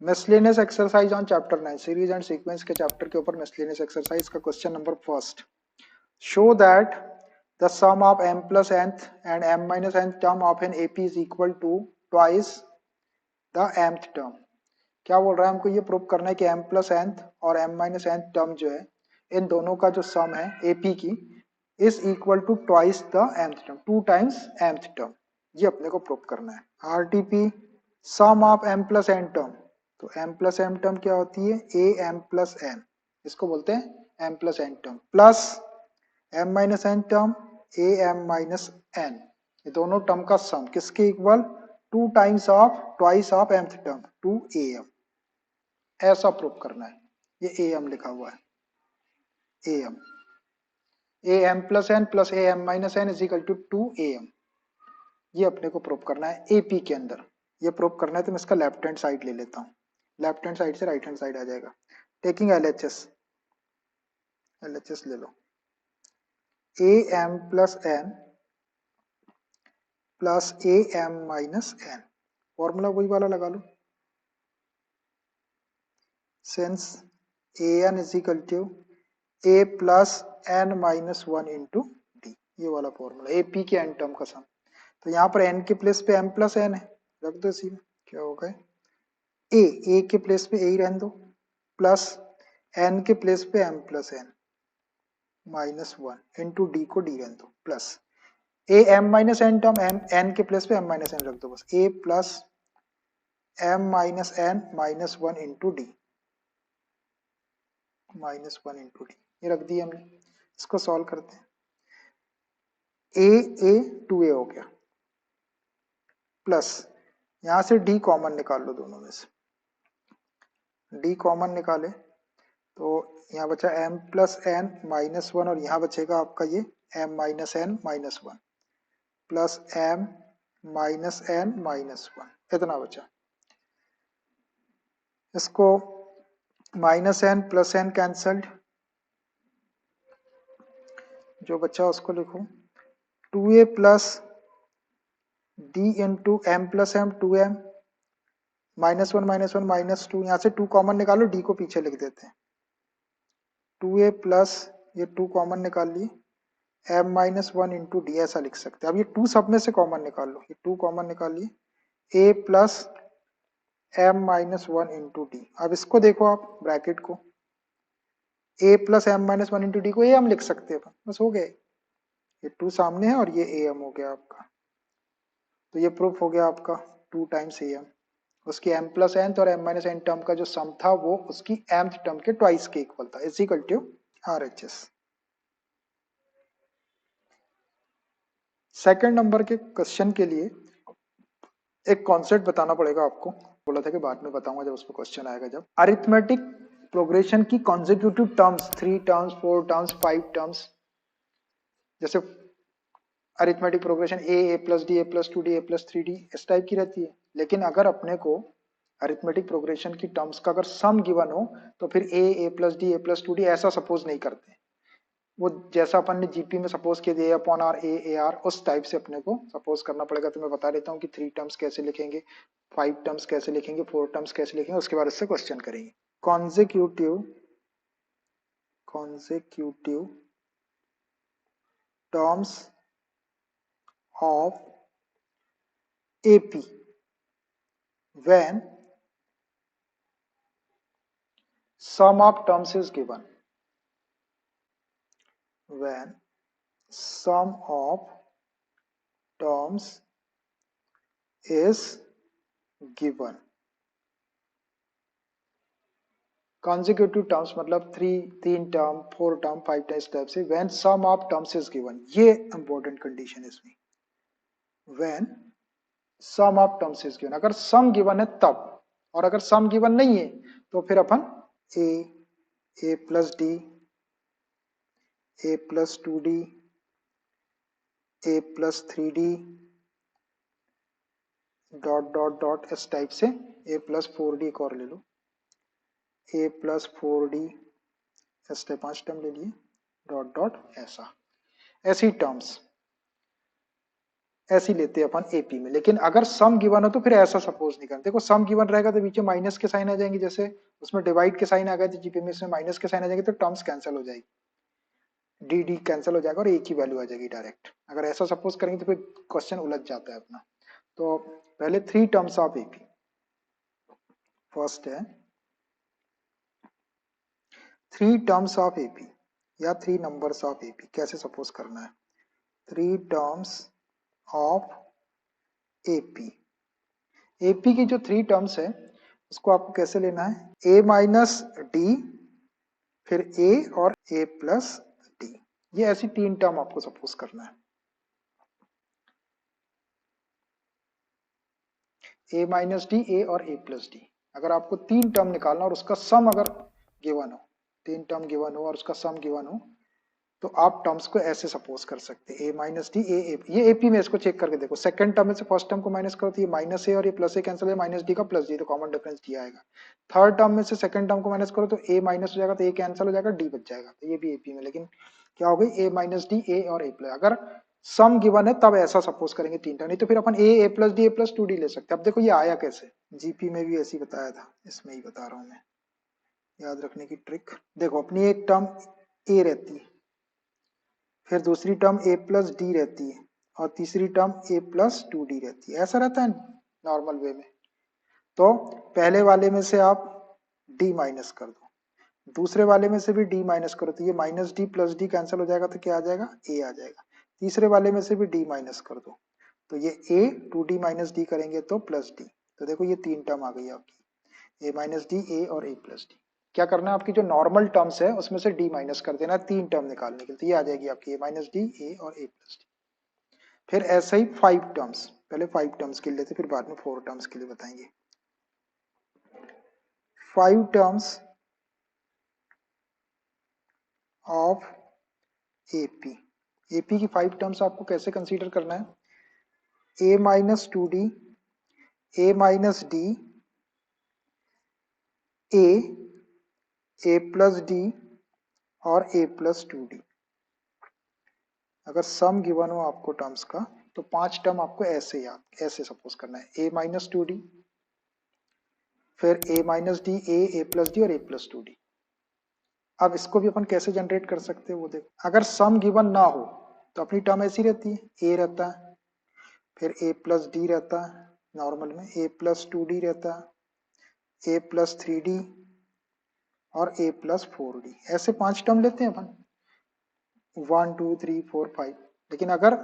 Miscellaneous exercise on chapter 9 series and sequence के chapter के ऊपर मिसलेनियस एक्सरसाइज का question number first. Show that the sum of m plus nth and m minus nth term of an AP is equal to twice the mth term। क्या बोल रहा है, हमको ये प्रूव करना है कि m plus nth और m minus nth टर्म जो है इन दोनों का जो सम है AP की is equal to twice the mth term, 2 times mth term. ये अपने को प्रूव करना है। RTP sum of m plus n term, तो m plus m टर्म क्या होती है, a m plus n, इसको बोलते हैं m plus n term, plus m minus n term a m minus n, ये दोनों टर्म का सम किसके equal, 2 times of twice of mth term 2am, ऐसा प्रूव करना है। ये am लिखा हुआ है, am plus n plus am minus n is equal to 2am। ये अपने को प्रूव करना है AP के अंदर। ये प्रूव करना है तो मैं इसका लेफ्ट हैंड साइड ले लेता हूँ, लेफ्ट हैंड साइड से राइट हैंड साइड आ जाएगा। टेकिंग LHS ले लो, am plus n plus am minus n, formula वही वाला लगा लो, since an is equal to a plus n minus 1 into d, ये वाला फॉर्मूला AP के n टर्म का सम। तो यहाँ पर n के प्लेस पे m प्लस n है, रख दो इसी में, क्या होगा a के प्लेस पे a ही रहने दो, प्लस n के प्लेस पे m plus n minus 1 into D को डी रहने दो, plus a m minus n term n के प्लेस पे m माइनस n रख दो, बस a plus m minus n minus 1 into D, minus 1 into d, ये रख दिया हमने। इसको सॉल्व करते हैं, a 2a हो गया, प्लस यहां से d कॉमन निकाल लो, दोनों में से d कॉमन निकाले तो यहाँ बचा m प्लस n माइनस 1, और यहाँ बचेगा आपका ये m minus n minus 1 plus m minus n minus 1, इतना बचा। इसको minus n plus n cancelled, जो बचा उसको लिखो 2a plus d into m plus m 2m minus 1 minus 2, यहाँ से 2 कॉमन निकालो, d को पीछे लिख देते हैं, 2a प्लस ये 2 कॉमन निकाल लिए m माइनस 1 इंटू डी, ऐसा लिख सकते हैं। अब ये 2 सब में से कॉमन निकाल लो, ये 2 कॉमन निकाल लिए, a plus m minus 1 into D. अब इसको देखो आप ब्रैकेट को, a plus m minus 1 into D को am लिख सकते हैं, बस हो गए, ये 2 सामने है और ये am हो गया आपका। तो ये प्रूफ हो गया आपका 2 टाइम्स am, उसकी m प्लस n और m माइनस n टर्म का जो सम था वो उसकी mth टर्म के ट्वाइस के इक्वल था, is equal to RHS। Second number के क्वेश्चन के लिए एक कॉन्सेप्ट बताना पड़ेगा आपको, बोला था कि बाद में बताऊंगा जब उस पर क्वेश्चन आएगा। जब अरिथमेटिक प्रोग्रेशन की consecutive terms, 3 terms 4 terms 5 terms, जैसे arithmetic progression a plus d, a plus 2d, a plus 3d, इस टाइप की रहती है। लेकिन अगर अपने को अरिथमेटिक प्रोग्रेशन की टर्म्स का अगर सम गिवन हो तो फिर a plus d, a plus 2d ऐसा सपोज नहीं करते, वो जैसा अपन ने जीपी में सपोज किया ए अपॉन आर ए आर, उस टाइप से अपने को सपोज करना पड़ेगा। तो मैं बता देता हूँ कि 3 टर्म्स कैसे लिखेंगे, 5 टर्म्स कैसे लिखेंगे, 4 टर्म्स कैसे लिखेंगे, उसके बाद इससे क्वेश्चन करेंगे। Consecutive terms of AP when sum of terms is given, when sum of terms is given। Consecutive terms मतलब 3 टर्म 4 टर्म 5 टर्म, इस टाइप से when sum of terms is given, ये इंपॉर्टेंट कंडीशन है इसमें, when sum of terms is given, अगर sum given है तब, और अगर सम गिवन नहीं है तो फिर अपन a plus d, a plus 2d, a plus 3d dot dot dot, इस टाइप से a प्लस 4d एक और ले लो, a प्लस 4d, इस टाइप 5 टर्म ले लिए, डॉट डॉट, ऐसा ऐसी टर्म्स ऐसी लेते हैं अपन एपी में। लेकिन अगर सम गिवन हो तो फिर ऐसा सपोज नहीं करते। देखो सम गिवन रहेगा तो नीचे माइनस के साइन आ जाएंगे, जैसे उसमें डिवाइड के साइन आ गए तो जीपी में इसमें माइनस के साइन आ जाएंगे, तो टर्म्स कैंसिल हो जाएगी, डी डी कैंसिल हो जाएगा और एक ही वैल्यू आ जाएगी डायरेक्ट। अगर ऐसा सपोज करेंगे तो फिर क्वेश्चन उलझ जाता है अपना। तो पहले three terms of AP. First है थ्री टर्म्स ऑफ एपी या थ्री नंबर्स ऑफ एपी। कैसे सपोज करना है? Three terms of AP. AP की जो थ्री टर्म्स है उसको आपको कैसे लेना है? ए माइनस डी, फिर ए और ए प्लस डी, ये ऐसी तीन टर्म आपको सपोज करना है। ए माइनस डी, ए और ए प्लस डी। अगर आपको तीन टर्म निकालना और उसका सम अगर गिवन हो, तीन टर्म गिवन हो और उसका सम गिवन हो, तो आप टर्म्स को ऐसे सपोज कर सकते हैं, ए माइनस डी ए, ये एपी में इसको चेक करके देखो। सेकंड टर्म में से फर्स्ट टर्म को माइनस करो तो ये माइनस ए और ये प्लस ए कैंसिल है, माइनस डी का प्लस डी, तो कॉमन डिफरेंस डी आएगा। थर्ड टर्म में से सेकंड टर्म को माइनस करो तो ए माइनस हो जाएगा, तो ए कैंसिल हो जाएगा, डी बच जाएगा, तो ये भी एपी में। लेकिन क्या हो गई? ए माइनस डी ए और ए प्लस। अगर सम गिवन है तब ऐसा सपोज करेंगे तीन टर्म, नहीं तो फिर अपन a plus d a plus two d ले सकते हैं। अब देखो ये आया कैसे, जीपी में भी ऐसे ही बताया था, इसमें ही बता रहा हूँ मैं, याद रखने की ट्रिक। देखो अपनी एक टर्म ए रहती है, फिर दूसरी टर्म ए प्लस डी रहती है, और तीसरी टर्म ए प्लस टू डी रहती है। ऐसा रहता है नॉर्मल वे में। तो पहले वाले में से आप डी माइनस कर दो, दूसरे वाले में से भी डी माइनस करो, तो ये minus d plus d cancel हो जाएगा, तो क्या आ जाएगा? ए आ जाएगा। तीसरे वाले में से भी डी माइनस कर दो, तो ये ए टू डी माइनस डी करेंगे तो प्लस डी। तो देखो ये तीन टर्म आ गई आपकी, ए माइनस डी ए और ए प्लस डी। क्या करना है? आपकी जो नॉर्मल टर्म्स है उसमें से डी माइनस कर देना, तीन टर्म निकालने के लिए, तो ये आ जाएगी आपकी ए माइनस डी ए और ए प्लस डी। फिर ऐसे ही फाइव टर्म्स, पहले फाइव टर्म्स के लिए लेते, फिर बाद में फोर टर्म्स के लिए बताएंगे। Five terms of AP. AP की फाइव टर्म्स आपको कैसे कंसीडर करना है? ए minus two D, A minus d, a plus d और ए प्लस टू डी। अगर सम गिवन हो आपको टर्म्स का तो पांच टर्म आपको ऐसे याद ऐसे सपोज करना है, ए माइनस टू डी, फिर a minus d a plus d और ए प्लस टू डी। अब इसको भी अपन कैसे जनरेट कर सकते हैं वो देखो। अगर सम गिवन ना हो तो अपनी टर्म ऐसी रहती है, ए रहता है, फिर ए प्लस डी रहता है नॉर्मल में, ए प्लस टू डी रहता है, ए प्लस थ्री डी और ए प्लस फोर डी। ऐसे पांच टर्म लेते हैं अपन, 1 2 3 4 5। लेकिन अगर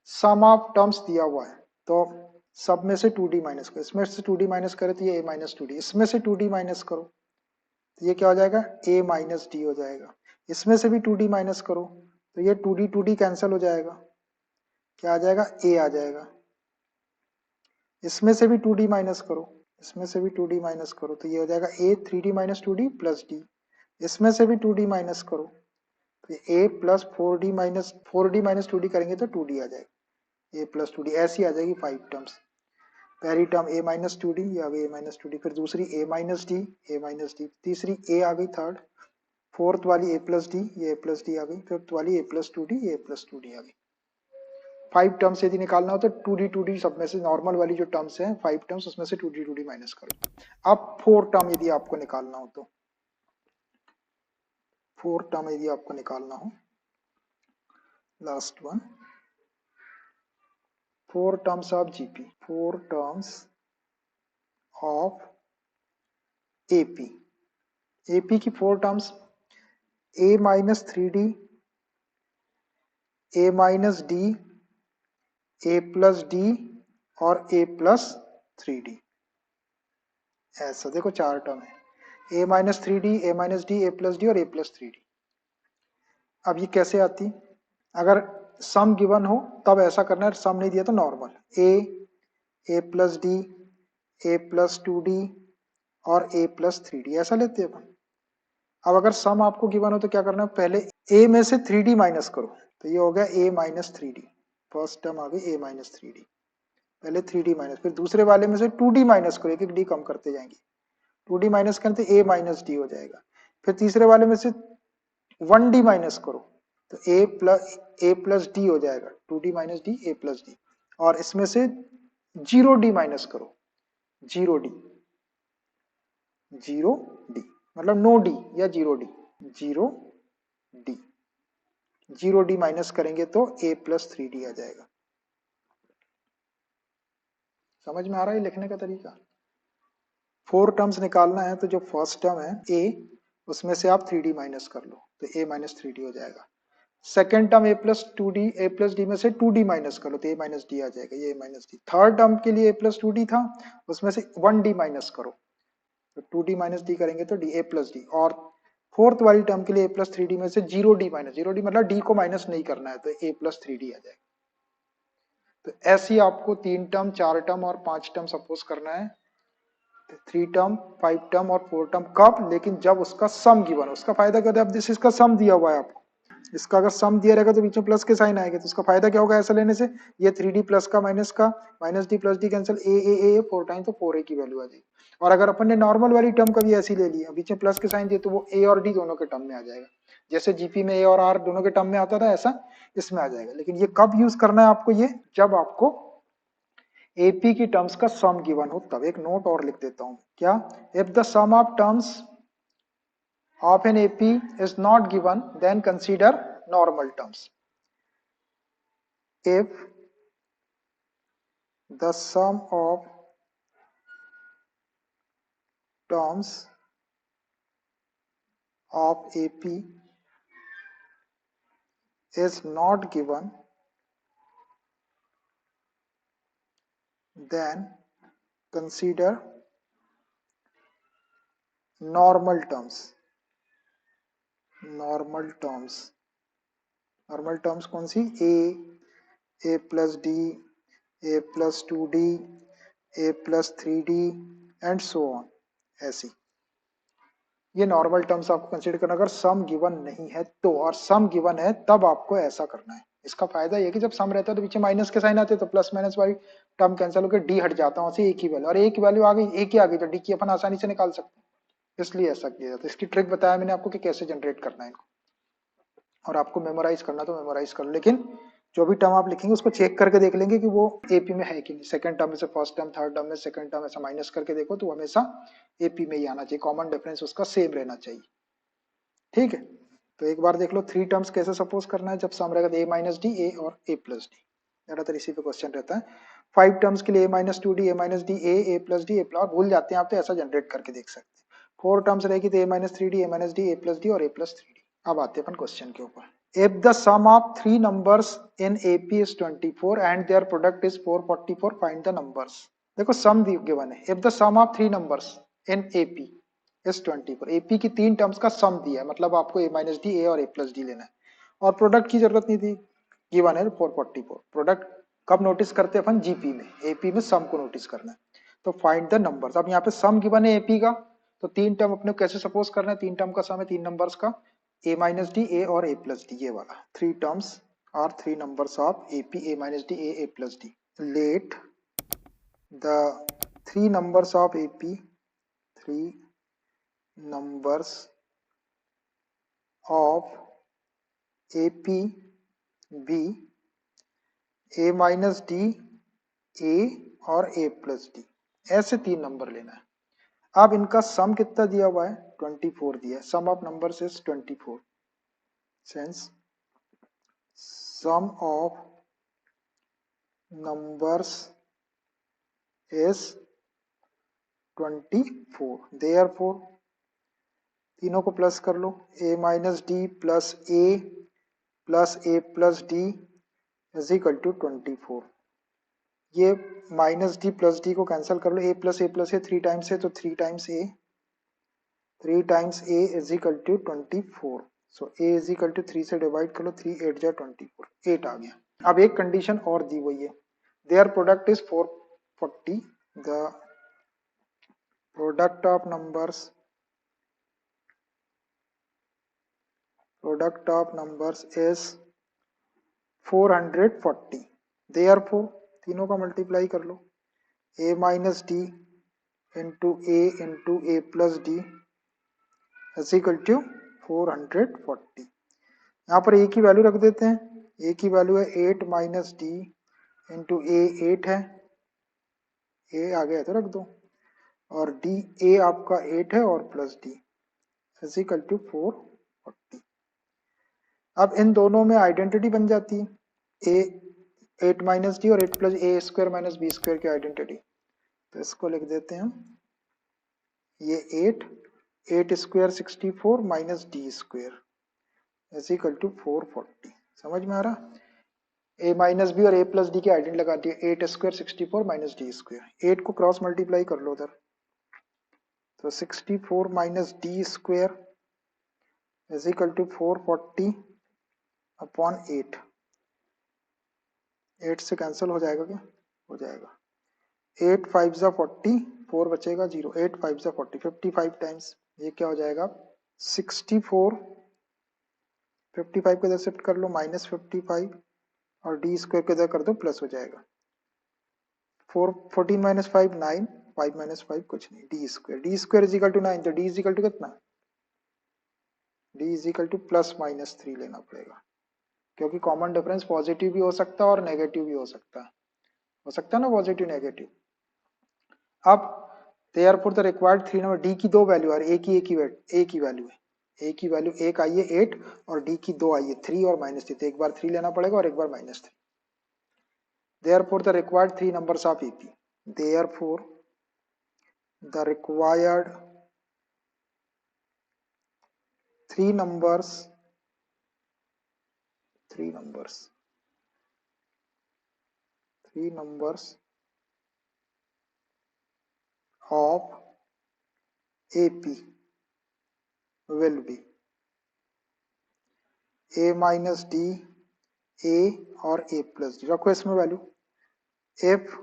सम ऑफ टर्म्स दिया हुआ है तो सब में से 2d माइनस करो, इसमें से 2d माइनस करे तो ये a माइनस टू डी, इसमें से 2d माइनस करो तो ये क्या हो जाएगा? a माइनस डी हो जाएगा। इसमें से भी 2d माइनस करो तो ये 2d कैंसिल हो जाएगा, क्या आ जाएगा? a आ जाएगा। इसमें से भी 2d माइनस करो, इसमें से भी 2d माइनस करो तो ये हो जाएगा a 3d minus 2d plus D. इसमें से भी 2d माइनस करो तो a plus four d minus two d करेंगे तो 2d आ जाएगा, ए प्लस टू डी। ऐसी आ जाएगी फाइव टर्म्स। पहली टर्म ए माइनस टू डी, ये आ गई ए माइनस टू डी, फिर दूसरी ए माइनस डी, तीसरी ए आ गई थर्ड, फोर्थ वाली ए प्लस डी, ये ए प्लस डी आ गई, फिफ्थ वाली ए प्लस टू डी, ये ए प्लस टू डी आ गई। फाइव टर्म्स यदि निकालना हो तो टू डी सब में से नॉर्मल वाली जो टर्म्स है फाइव टर्म्स, उसमें से टू डी माइनस करो। अब फोर टर्म यदि आपको निकालना हो तो, फोर टर्म यदि आपको निकालना हो, last one, four terms of GP, four terms of AP, AP की four terms, a minus three D, a minus D, a plus d और a प्लस थ्री डी। ऐसा देखो चार टर्म है, a minus three D, a minus D, a plus d और a plus three D. अब ये कैसे आती? अगर सम गिवन हो तब ऐसा करना है, सम नहीं दिया तो normal A plus d, a plus two D और ए प्लस थ्री डी, ऐसा लेते हैं अपन। अब अगर सम आपको गिवन हो तो क्या करना है? पहले ए में से थ्री डी माइनस करो, तो ये हो गया a minus three d, first term आ गई ए माइनस थ्री डी, पहले थ्री डी माइनस, फिर दूसरे वाले में से टू डी माइनस करो, एक एक डी कम करते जाएंगे, टू डी माइनस करते ए माइनस डी हो जाएगा, फिर तीसरे वाले में से वन डी माइनस करो तो ए प्लस डी हो जाएगा, two d minus d a plus d. और इसमें से 0d माइनस करो, 0d, 0d मतलब नो डी या 0d, 0d, 0d माइनस करेंगे तो a प्लस 3d आ जाएगा। समझ में आ रहा है लिखने का तरीका? 4 टर्म्स निकालना है तो जो फर्स्ट टर्म है a, उसमें से आप 3d माइनस कर लो तो a माइनस 3d हो जाएगा। Second term a plus 2d, a plus D में से 2d माइनस कर लो तो a माइनस डी आ जाएगा, ये a minus D. Third term के लिए a प्लस 2d था, उसमें से 1d माइनस करो तो 2d माइनस डी करेंगे तो d, a प्लस डी। और फोर्थ वाली टर्म के लिए a प्लस 3d में से 0d माइनस, 0d मतलब d को माइनस नहीं करना है तो a प्लस 3d आ जाएगा। तो ऐसे ही आपको 3 टर्म, 4 टर्म और 5 टर्म सपोज करना है, 3 टर्म, 5 टर्म और 4 टर्म। कब? लेकिन जब उसका सम गिवन हो। उसका फायदा क्या होता है? अब दिस इसका सम दिया हुआ है आपको, इसका अगर सम दिया रहेगा तो बीच में प्लस के साइन आएंगे, तो इसका फायदा क्या होगा ऐसा लेने से? ये 3d प्लस का minus d plus d cancel, a 4 time तो 4a की वैल्यू आ जाएगी। और अगर अपन ने नॉर्मल वाली टर्म कभी ऐसी ले ली, बीच में प्लस के साइन दिए, तो वो a और d दोनों के टर्म में आ जाएगा। जैसे जीपी में a और r दोनों के टर्म में आता था, ऐसा इसमें आ जाएगा। लेकिन ये कब यूज करना है आपको? ये जब आपको एपी की टर्म्स का सम गिवन हो तब। एक नोट और लिख देता हूं, क्या? If the sum of terms of an AP is not given, then consider normal terms. If the sum of terms of AP is not given, then consider normal terms. Normal terms, normal terms कौन सी? a plus d, a plus 2d, a plus 3d and so on, ऐसी ये normal terms आपको consider करना। अगर sum given नहीं है तो, और सम गिवन है तब आपको ऐसा करना है। इसका फायदा ये कि जब सम रहता है तो पीछे माइनस के साइन आते हैं, तो प्लस माइनस वाली टर्म कैंसिल होकर डी हट जाता है, उसी एक ही वैल्यू, और एक वैल्यू आ गई, एक ही आ गई तो डी की अपन आसानी से निकाल सकते हैं। इसलिए ऐसा किया जाता है। इसकी ट्रिक बताया मैंने आपको कि कैसे जनरेट करना है इनको, और आपको मेमोराइज करना तो मेमोराइज कर लो, लेकिन जो भी टर्म आप लिखेंगे उसको चेक करके देख लेंगे कि वो एपी में है कि नहीं। सेकंड टर्म में से फर्स्ट टर्म, थर्ड टर्म में सेकंड टर्म, ऐसा माइनस करके देखो तो हमेशा एपी में ही आना चाहिए, कॉमन डिफरेंस उसका सेम रहना चाहिए। ठीक है, तो एक बार देख लो 3 टर्म्स कैसे सपोज करना है जब सम रहेगा, ए माइनस डी, ए और ए प्लस डी, ज्यादातर इसी पे क्वेश्चन रहता है। 5 टर्म्स के लिए ए minus 2d, A minus d, a plus d, a plus, भूल जाते हैं आप तो ऐसा जनरेट करके देख सकते हैं। 4 टर्म्स रहेगी तो ए minus 3d, A minus d, a plus d और ए प्लस 3d। अब आते हैं अपन क्वेश्चन के ऊपर। If the sum of 3 numbers in AP is 24 and their product is 444, find the numbers. देखो सम गिवन है। If the sum of 3 numbers in AP is 24, AP की 3 terms का सम दिया है, मतलब आपको a माइनस डी, a और a प्लस डी लेना है, और प्रोडक्ट की जरूरत नहीं थी, गिवन है 444। प्रोडक्ट कब नोटिस करते हैं अपन? जीपी में, एपी में सम को नोटिस करना है। तो फाइंड द नंबर्स। अब यहाँ पे सम गिवन है एपी का, तो 3 टर्म अपने कैसे सपोज करना है? 3 टर्म का सम है 3 नंबर्स का, a माइनस डी, a और a प्लस डी, ये वाला 3 terms are 3 numbers of AP, a minus d, a plus d. Let the 3 numbers of AP, 3 numbers of AP be a minus d, a और a plus d, ऐसे 3 number लेना है। अब इनका सम कितना दिया हुआ है? 24 दिया है। Sum of numbers is 24, since sum of numbers is 24, therefore तीनों को प्लस कर लो, a minus d plus a plus d is equal to 24। ये माइनस डी प्लस डी को कैंसिल कर लो, ए प्लस ए 3 टाइम्स है तो 3 times a is equal to 24। So a is equal to 3 से डिवाइड कर लो, 3 8 जा 24, 8 आ गया। अब एक कंडीशन और दी हुई है, their product is 440, the product of numbers is 440, therefore तीनों का मल्टीप्लाई कर लो, a minus d into a plus d is equal to 440। यहाँ पर a की वैल्यू रख देते हैं, a की वैल्यू है 8 माइनस डी इंटू ए 8 है, ए आ गया तो रख दो, और डी ए आपका 8 है और plus d is equal to 440। अब इन दोनों में आइडेंटिटी बन जाती है, ए 8 माइनस डी और 8 plus a square minus b square की आइडेंटिटी। तो इसको लिख देते हैं, ये 8 square 64 minus d square is equal to 440। समझ में आ रहा? ए माइनस बी और ए प्लस डी की आइडेंटिटी लगा दी, 8 स्क्वायर 64 माइनस डी स्क्वायर, 8 को क्रॉस मल्टीप्लाई कर लो उधर, तो 64 minus d square is equal to 440 upon 8। 8 से कैंसिल हो जाएगा क्या? हो जाएगा। 8 5 जा 40, 4 बचेगा 0, 8 5 जा 40, 55 टाइम्स ये क्या हो जाएगा 64, 55 को इधर शिफ्ट कर लो माइनस 55 और डी स्क्वायर को इधर कर दो प्लस हो जाएगा 4, 14 माइनस 5 9, 5 माइनस 5 कुछ नहीं, d square is equal to 9, तो डी इज इक्वल टू कितना, d is equal to plus minus 3 लेना पड़ेगा, क्योंकि कॉमन डिफरेंस पॉजिटिव भी हो सकता है और नेगेटिव भी हो सकता है, ना पॉजिटिव नेगेटिव। अब therefore the required 3 number, D की दो वैल्यू आ रही है, ए की वैल्यू है, ए की वैल्यू एक आई है 8 और डी की दो आई है 3 और -3, तो एक बार 3 लेना पड़ेगा और एक बार -3। Therefore the required 3 numbers of AP, therefore the required 3 numbers of AP will be A minus D, A और A plus D। रखो इसमें value, if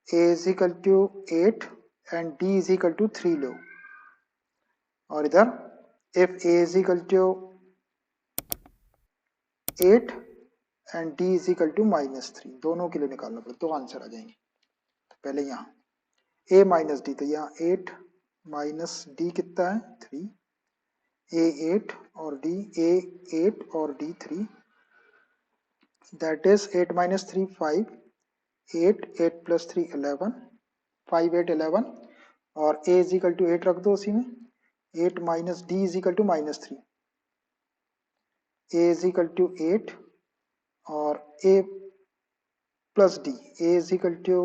A is equal to 8 and D is equal to 3 लो, और इधर if A is equal to 8 and D is equal to -3, दोनों के लिए निकालना पड़ेगा, दो आंसर आ जाएंगे। तो पहले यहाँ A माइनस डी, तो यहाँ 8 माइनस डी कितना है 3, A 8 और D, A 8 और D 3, that is 8 minus 3 5, 8 plus 3 11, 5 8 11, और A is equal to 8 रख दो उसी में, 8 minus D is equal to -3, A is equal to 8 और A plus D, A is equal to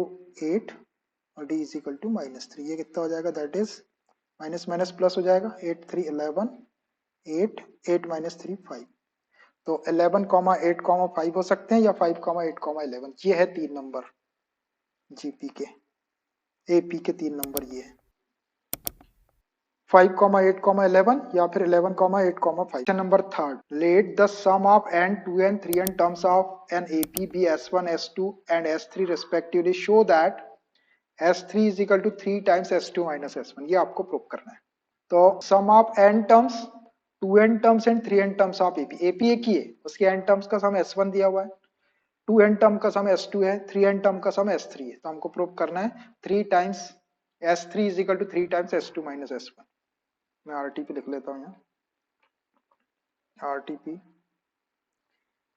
8 और D is equal to -3, ये कितना हो जाएगा, that is minus minus plus हो जाएगा, 8 3 11, 8 8 minus 3 5, तो 11 8 5 हो सकते हैं या 5 8 11, ये है 3 नंबर जीपी के, एपी के 3 नंबर ये है 5 8 11 या फिर 11 8 5। Number third, let the sum of n 2n 3n terms of an AP be s1 s2 and s3 respectively, show that s3 is equal to 3 times s2 minus s1, ये आपको prove करना है। तो sum of n terms 2n terms and 3n terms of AP, AP एक ही है, उसके n terms का सम s1 दिया हुआ है, 2n टर्म का सम s2 है, 3n टर्म का सम s3 है, तो हमको प्रूव करना है 3 times s3 is equal to 3 times s2 minus s1। मैं आरटीपी लिख लेता हूं यहाँ, RTP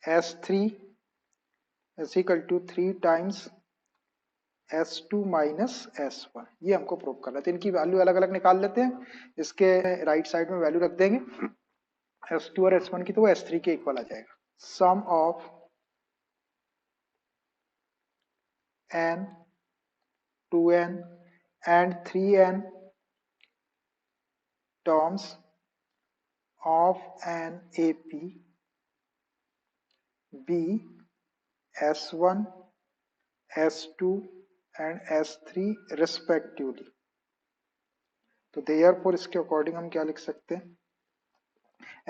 s3 is equal to 3 times S2 minus S1, ये हमको प्रूव करना है। तो इनकी वैल्यू अलग अलग निकाल लेते हैं, इसके राइट साइड में वैल्यू रख देंगे S2 और S1 की, तो वो S3 के इक्वल आ जाएगा। सम of n 2n and 3n terms of an AP be S1 S2 and S3 respectively। तो देयरफॉर इसके अकॉर्डिंग हम क्या लिख सकते हैं,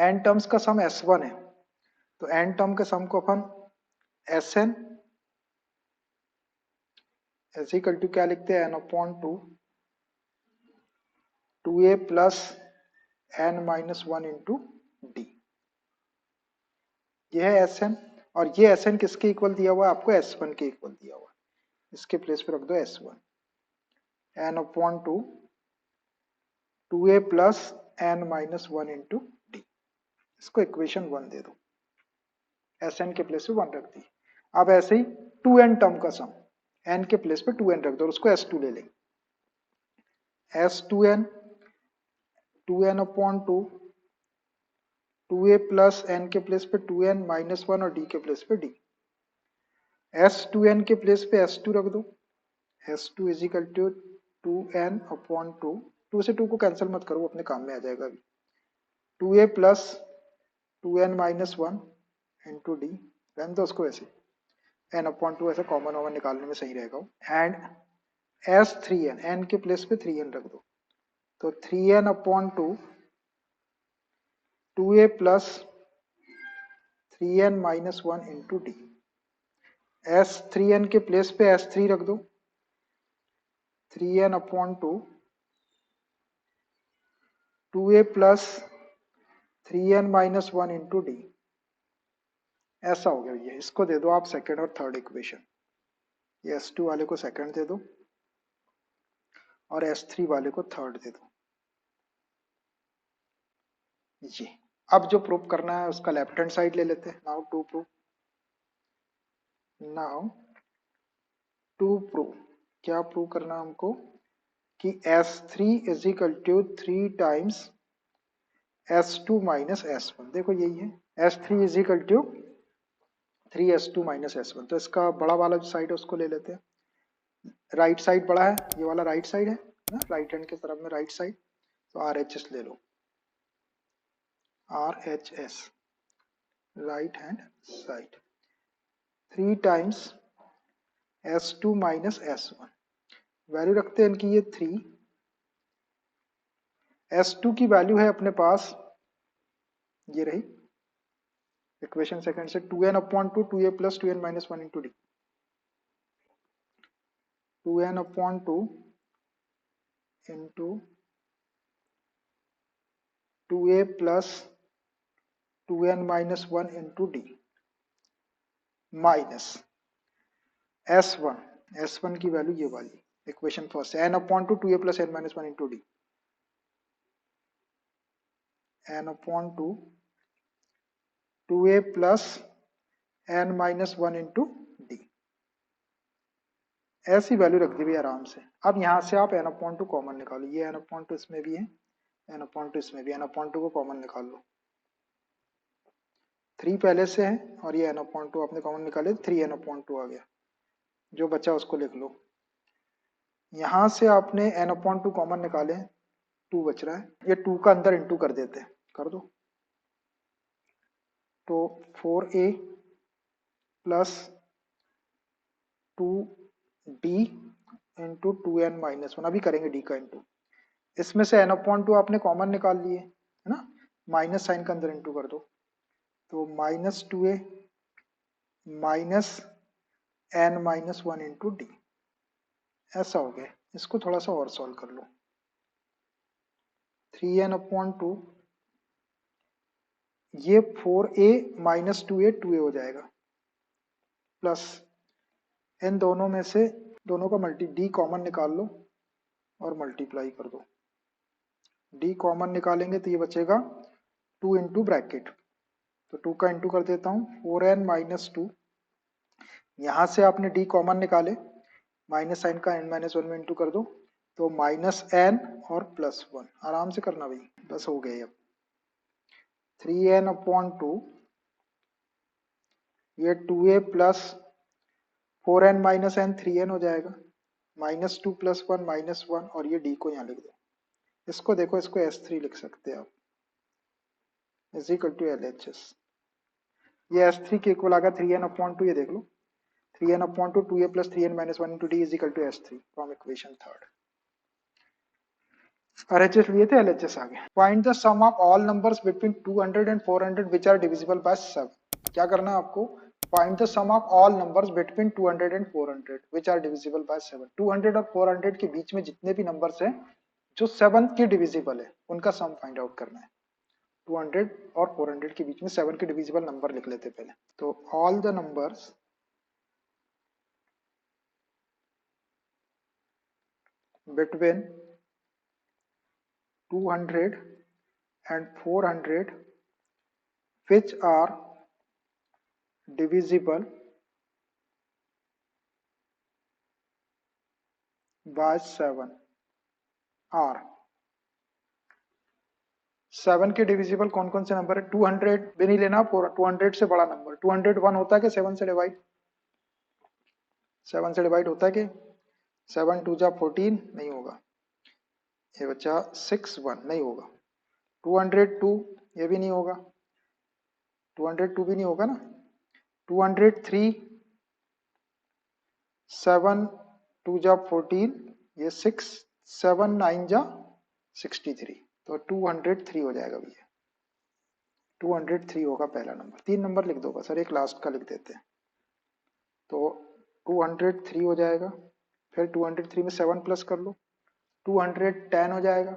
n टर्म्स का सम S1 है, तो n टर्म के सम को अपन Sn इज इक्वल टू क्या लिखते हैं, n upon 2 2a plus n minus 1 into d, ये है Sn, और ये Sn किसके इक्वल दिया हुआ है आपको, S1 के इक्वल दिया हुआ है, इसके प्लेस पे रख दो S1, n upon 2 2a plus n minus 1 into D, इसको इक्वेशन 1 दे दो, Sn के प्लेस पे 1 रख दी। अब ऐसे ही 2n टर्म का सम, n के प्लेस पे 2n रख दो और उसको s2 ले लेंगे। s2n 2n upon 2, 2a plus n के प्लेस पे 2n माइनस 1 और d के प्लेस पे d। s2n के प्लेस पे s2 रख दो, s2 is equal to 2n upon 2, 2 से 2 को कैंसिल मत करो, अपने काम में आ जाएगा अभी। 2a plus 2n minus 1 into D, रहने दो उसको ऐसे, n अपॉन 2 ऐसे कॉमन ओमन निकालने में सही रहेगा। एंड s3n, n के प्लेस पे 3n रख दो, तो 3n upon 2, 2a plus 3n minus 1 into D. s3n के प्लेस पे s3 रख दो, 3n upon 2, 2a plus 3n minus 1 into D. ऐसा हो गया ये, इसको दे दो आप सेकेंड और थर्ड इक्वेशन, ये s2 वाले को सेकेंड दे दो और s3 वाले को थर्ड दे दो। ये अब जो प्रूव करना है उसका लेफ्ट हैंड साइड ले लेते हैं। Now to prove, now to prove, क्या प्रूव करना है हमको कि s3 is equal to 3 times s2 minus s1। देखो यही है, s3 is equal to 3s2 minus s1। तो इसका बड़ा वाला जो साइड है उसको ले लेते हैं, राइट साइड बड़ा है, ये वाला राइट साइड है ना, राइट हैंड की तरफ में राइट साइड, तो RHS ले लो, RHS right hand side, 3 times s2 minus s1, value रखते हैं इनकी ये 3, s2 की वैल्यू है अपने पास, ये रही इक्वेशन सेकंड से 2n upon 2, 2a plus 2n minus 1 into D, 2n upon 2 into 2a plus 2n minus 1 into D minus s1 की वैल्यू ये वाली equation first, n upon 2, 2a plus n minus 1 into D, n upon 2, 2a plus n minus 1 into D. ऐसी value रख दी भैया आराम से। अब यहाँ से आप n अपॉन 2 कॉमन निकालो, ये n अपॉन 2 इसमें भी है, n अपॉन 2 इसमें भी, n अपॉन 2 को कॉमन निकाल लो, 3 पहले से है और ये n अपॉन 2 आपने कॉमन निकाले, 3n अपॉन 2 आ गया, जो बचा उसको लिख लो। यहाँ से आपने n अपॉन 2 कॉमन निकाले, 2 बच रहा है, ये 2 का अंदर इंटू कर देते हैं, कर दो, तो 4a plus 2d into 2n minus 1, अभी करेंगे d का इंटू, इसमें से n अपॉन 2 आपने कॉमन निकाल लिए है ना, माइनस साइन का अंदर इंटू कर दो, तो minus 2a minus n minus 1 into D. ऐसा हो गया, इसको थोड़ा सा और सॉल्व कर लो, 3n अपॉन 2, ये 4a माइनस 2a 2a हो जाएगा, प्लस इन दोनों में से दोनों का मल्टी d कॉमन निकाल लो और मल्टीप्लाई कर दो, d कॉमन निकालेंगे तो ये बचेगा 2 इंटू ब्रैकेट, तो 2 का इंटू कर देता हूँ, 4n माइनस 2, यहाँ से आपने d कॉमन निकाले, माइनस साइन का n माइनस 1 में इंटू कर दो, तो माइनस n और प्लस 1, आराम से करना भाई, बस हो गया। अब 3n अपॉन 2, ये 2a plus 4n minus n 3n हो जाएगा, माइनस 2 प्लस 1 माइनस 1, और ये d को यहाँ लिख दो, इसको देखो, इसको s3 लिख सकते हैं आप, इज इक्वल टू LHS, ये s3 के इक्वल आ गया 3n अपॉन 2, ये देख लो 3n upon 2, 2a plus 3n minus 1 into d is equal to s3 from equation third. RHS लिए थे, LHS आ गया। Find the sum of all numbers between 200 and 400 which are divisible by 7। क्या करना है आपको, find the sum of all numbers between 200 and 400 which are divisible by 7। 200 और 400 के बीच में जितने भी नंबर्स हैं जो 7 के डिविजिबल है, उनका सम फाइंड आउट करना है। 200 और 400 के बीच में 7 के डिविजिबल नंबर लिख लेते पहले, तो all the numbers between 200 and 400 which are divisible by 7 are. 7 के डिविजिबल कौन कौन से नंबर है? 200 भी नहीं लेना, 200 से बड़ा नंबर। 201 होता है कि 7 से डिवाइड? 7 से डिवाइड होता है कि? 7 2 जा 14 नहीं होगा, ये बच्चा 6 1 नहीं होगा। 202 ये भी नहीं होगा, 202 भी नहीं होगा ना। 203 7 2 जा 14 ये 6 7 9 जा 63, तो 203 हो जाएगा भैया। 203 होगा पहला नंबर। 3 नंबर लिख दो सर, एक लास्ट का लिख देते हैं, तो 203 हो जाएगा। फिर 203 में 7 प्लस कर लो, 210 हो जाएगा,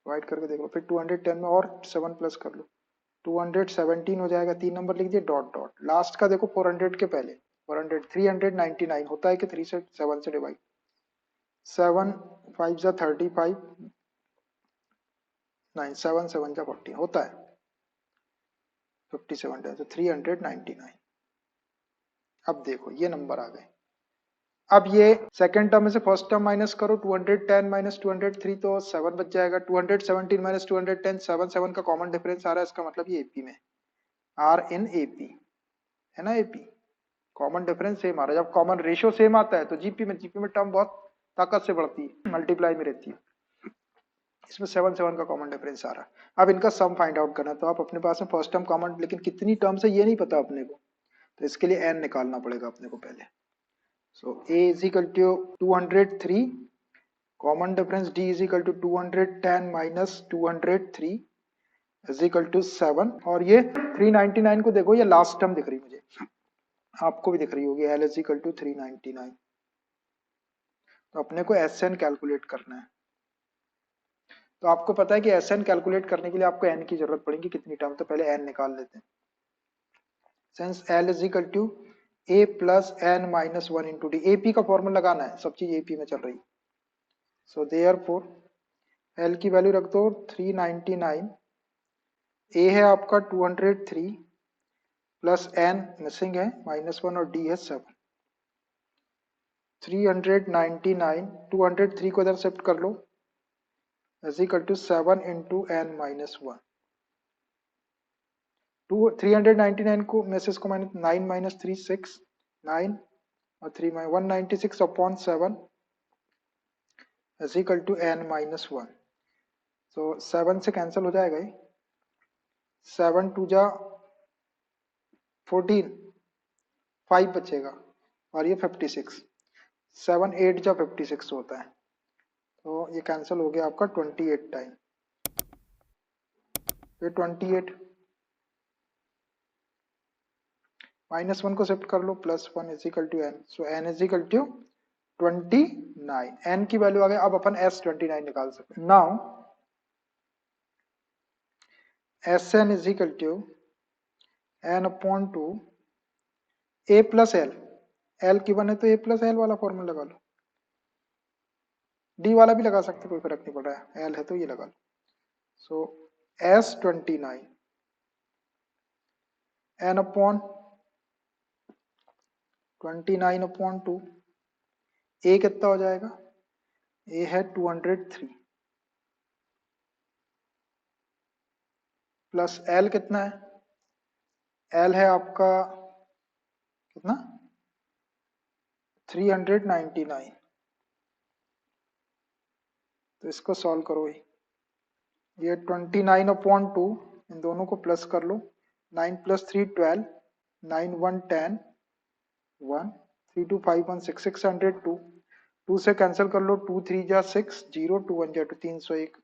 डिवाइड करके देख लो। फिर 210 में और 7 प्लस कर लो, 217 हो जाएगा। 3 नंबर लिख दिए, डॉट डॉट। लास्ट का देखो 400 के पहले, 400 399 होता है कि 3 से 7 से डिवाइड? 7 5 जा 35, 9 7 7 जा 40 होता है 57 टाइम, तो 399। अब देखो ये नंबर आ गए। अब ये सेकंड टर्म में से फर्स्ट टर्म माइनस करो, 210 माइनस 203 तो 7 बच जाएगा। 217 माइनस 210 7 7 का कॉमन डिफरेंस आ रहा है, इसका मतलब ये एपी में, आर इन एपी है ना। एपी कॉमन डिफरेंस सेम आ रहा है। जब कॉमन रेशियो सेम आता है तो जीपी में टर्म बहुत ताकत से बढ़ती है, मल्टीप्लाई में रहती है। इसमें 7 7 का कॉमन डिफरेंस आ रहा है। अब इनका सम फाइंड आउट करना है, तो आप अपने पास में फर्स्ट टर्म कॉमन, लेकिन कितनी टर्म्स है ये नहीं पता अपने को, तो इसके लिए एन निकालना पड़ेगा अपने को पहले। सो a is equal to 203, common difference d is equal to 210 minus 203 is equal to 7, और ये 399 को देखो, ये लास्ट टर्म दिख रही मुझे, आपको भी दिख रही होगी, l is equal to 399। तो अपने को SN कैलकुलेट करना है। तो आपको पता है कि SN कैलकुलेट करने के लिए आपको n की जरूरत पड़ेगी, कितनी टर्म, तो पहले n निकाल लेते हैं। Since l is equal to a plus n minus 1 into d, AP का फॉर्मूला लगाना है, सब चीज AP में चल रही। सो देयरफॉर L की वैल्यू रख दो 399, A है आपका 203 प्लस n मिसिंग है -1 और D है 7। 399 203 को इधर शिफ्ट कर लो, is equal to 7 into n minus 1। 399 को में से इसको माइनस 9 माइनस 3 6 9 और 3 196 upon 7 is equal to n minus 1। तो 7 से कैंसिल हो जाएगा ये, 7 2 जा 14, 5 बचेगा और ये 56, 7 8 जा 56 होता है, तो ये कैंसिल हो गया आपका 28 टाइम। ये 28 -1 को शिफ्ट कर लो, +1 is equal to n, so n is equal to 29। n की वैल्यू आ गई। अब अपन S29 निकाल सकते हैं। Now Sn is equal to n upon 2 a plus l, l की वन है तो a प्लस एल वाला फॉर्मूला लगा लो, d वाला भी लगा सकते, कोई फर्क नहीं पड़ रहा है, l है तो ये लगा लो। सो S29 n upon 29 upon 2, a कितना हो जाएगा, a है 203 प्लस l कितना है, l है आपका कितना 399। तो इसको सॉल्व करो, ये 29 अपॉन 2, इन दोनों को प्लस कर लो, 9 प्लस 3 12, 9 1 10 1 3 2 5 1 6 602, 2 से कैंसिल कर लो, 2 3 जा 6 0 2 1 जा 2 301।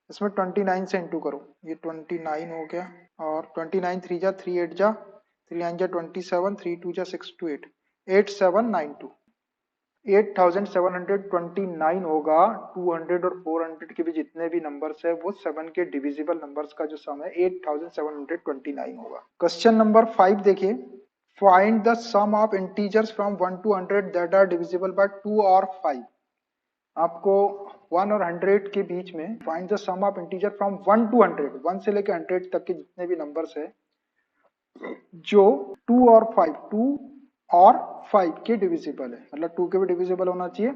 इसमें 29 से इंटू करो, ये 29 हो गया, और 29 3 जा 3 8 जा 3 9 जा 27 3 2 जा 6 2 8 8792, 8729 होगा। 200 और 400 के भी जितने भी नंबर्स है वो 7 के डिविजिबल नंबर्स का जो सम है 8729 होगा। क्वेश्चन नंबर 5 देखिए, find the sum of integers from 1 to 100 that are divisible by 2 और 5। आपको 1 और 100 के बीच में find the sum of integer from 1 to 100, 1 से लेकर 100 तक के जितने भी नंबर्स है जो 2 और 5, 2 और 5 के डिविजिबल है, मतलब 2 के भी डिविजिबल होना चाहिए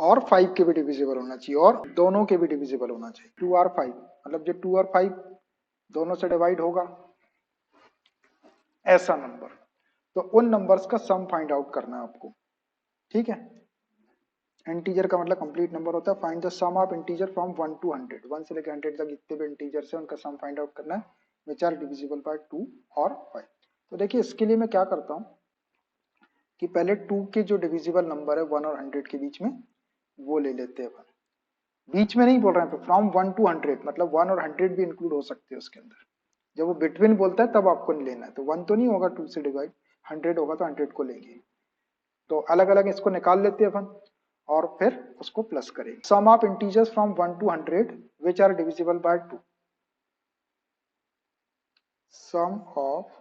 और 5 के भी डिविजिबल होना चाहिए और दोनों के भी डिविजिबल होना चाहिए। 2 और 5 मतलब जो 2 और 5 दोनों से डिवाइड होगा ऐसा नंबर, तो उन नंबर्स का सम फाइंड आउट करना है आपको। ठीक है, इंटीजर का मतलब कंप्लीट नंबर होता है। Find the sum of integer from 1 to 100, 1 से लेकर 100 तक जितने भी इंटीजर्स हैं उनका सम फाइंड आउट करना है, विच आर डिविजिबल बाय 2 और 5। तो देखिए इसके लिए मैं क्या करता हूँ कि पहले 2 के जो डिविजिबल नंबर है 1 और 100 के बीच में वो ले लेते हैं अपन। बीच में नहीं बोल रहे हैं, फ्रॉम 1 to 100 मतलब 1 और 100 भी इंक्लूड हो सकते हैं उसके अंदर। जब वो बिटवीन बोलता है तब आपको नहीं लेना है, तो 1 तो नहीं होगा 2 से डिवाइड, 100 होगा तो 100 को लेंगे। तो अलग अलग इसको निकाल लेते हैं अपन और फिर उसको प्लस करेंगे। Sum of integers from 1 to 100 which are divisible by 2। Sum of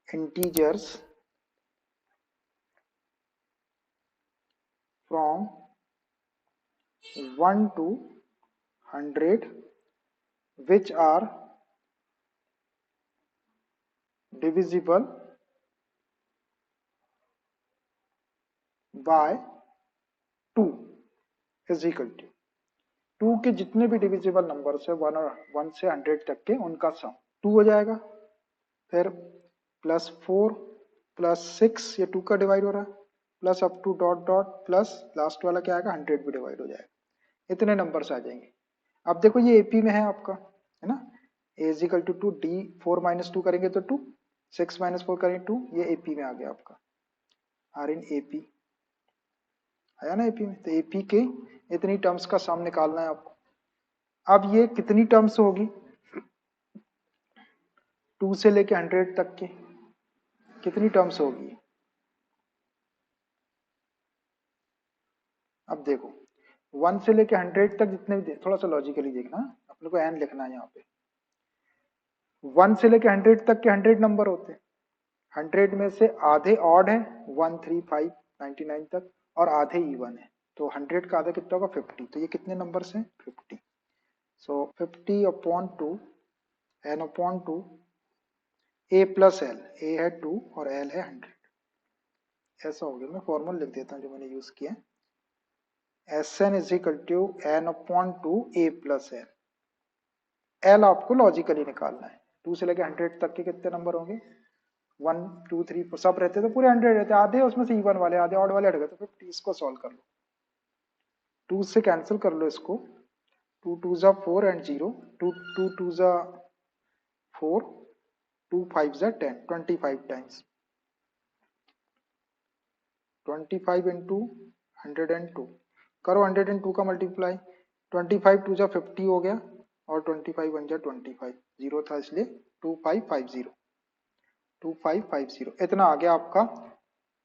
integers from 1 to 100 which are divisible by 2 is equal to 2 के जितने भी डिविजिबल नंबर्स है 1 और 1 से 100 तक के उनका सम 2 हो जाएगा। फिर +4 +6 ये 2 का डिवाइड हो रहा है, plus up to dot dot plus last वाला क्या आएगा 100 भी डिवाइड हो जाएगा। इतने नंबर्स आ जाएंगे। अब देखो ये एपी में है आपका, है ना, a is equal to 2, d 4 - 2 करेंगे तो 2, 6 - 4 करेंगे 2, ये एपी में आ गया आपका। आर इन एपी आया ना एपी में, तो एपी के इतनी टर्म्स का सम निकालना है आपको। अब ये कितनी टर्म्स होगी 2 से लेके 100 तक के, कितनी टर्म्स होगी? अब देखो 1 से लेके 100 तक जितने भी, थोड़ा सा लॉजिकली देखना, अपने को एन लिखना है यहाँ पे। 1 से लेके 100 तक के 100 नंबर होते हैं, 100 में से आधे ऑड है 1 3 5 99 तक और आधे इवन है, तो 100 का आधा कितना होगा 50। तो ये कितने नंबर्स हैं 50। सो 50/2 n/2 a प्लस एल, ए है 2 और एल है 100। ऐसा हो गया, मैं फॉर्मूला लिख देता हूँ जो मैंने यूज किया, Sn is equal to n/2 a plus l. L आपको लॉजिकली निकालना है, 2 से लेके 100 तक के कितने नंबर होंगे 1 2 3 सब रहते तो पूरे 100 रहते, आधे उसमें से इवन वाले आधे ऑड वाले हट गए, तो 50। इसको सॉल्व कर लो, 2 से कैंसिल कर लो इसको, 2 2 जा 4 एंड 0, 2 2 2 जा 4, 2 5 जा 10, 25 टाइम्स 25 इंटू 102 करो, 102 का मल्टीप्लाई, 25 2 जा 50 हो गया और 25 1 जा 25, जीरो था इसलिए 2550, 2550 इतना आ गया आपका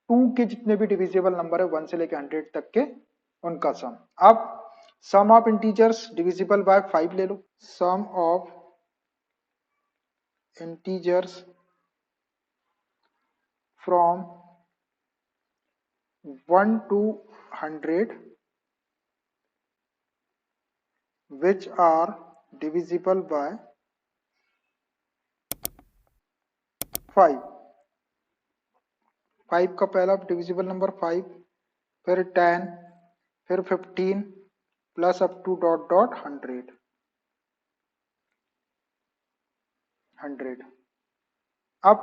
2 के जितने भी डिविजिबल नंबर है 1 से लेकर 100 तक के उनका सम। अब सम ऑफ इंटीजर्स डिविजिबल बाय 5 ले लो, सम of integers from 1 to 100 which are divisible by 5। 5 का पहला डिविजिबल नंबर 5, फिर 10, फिर 15 plus up to dot dot 100। अब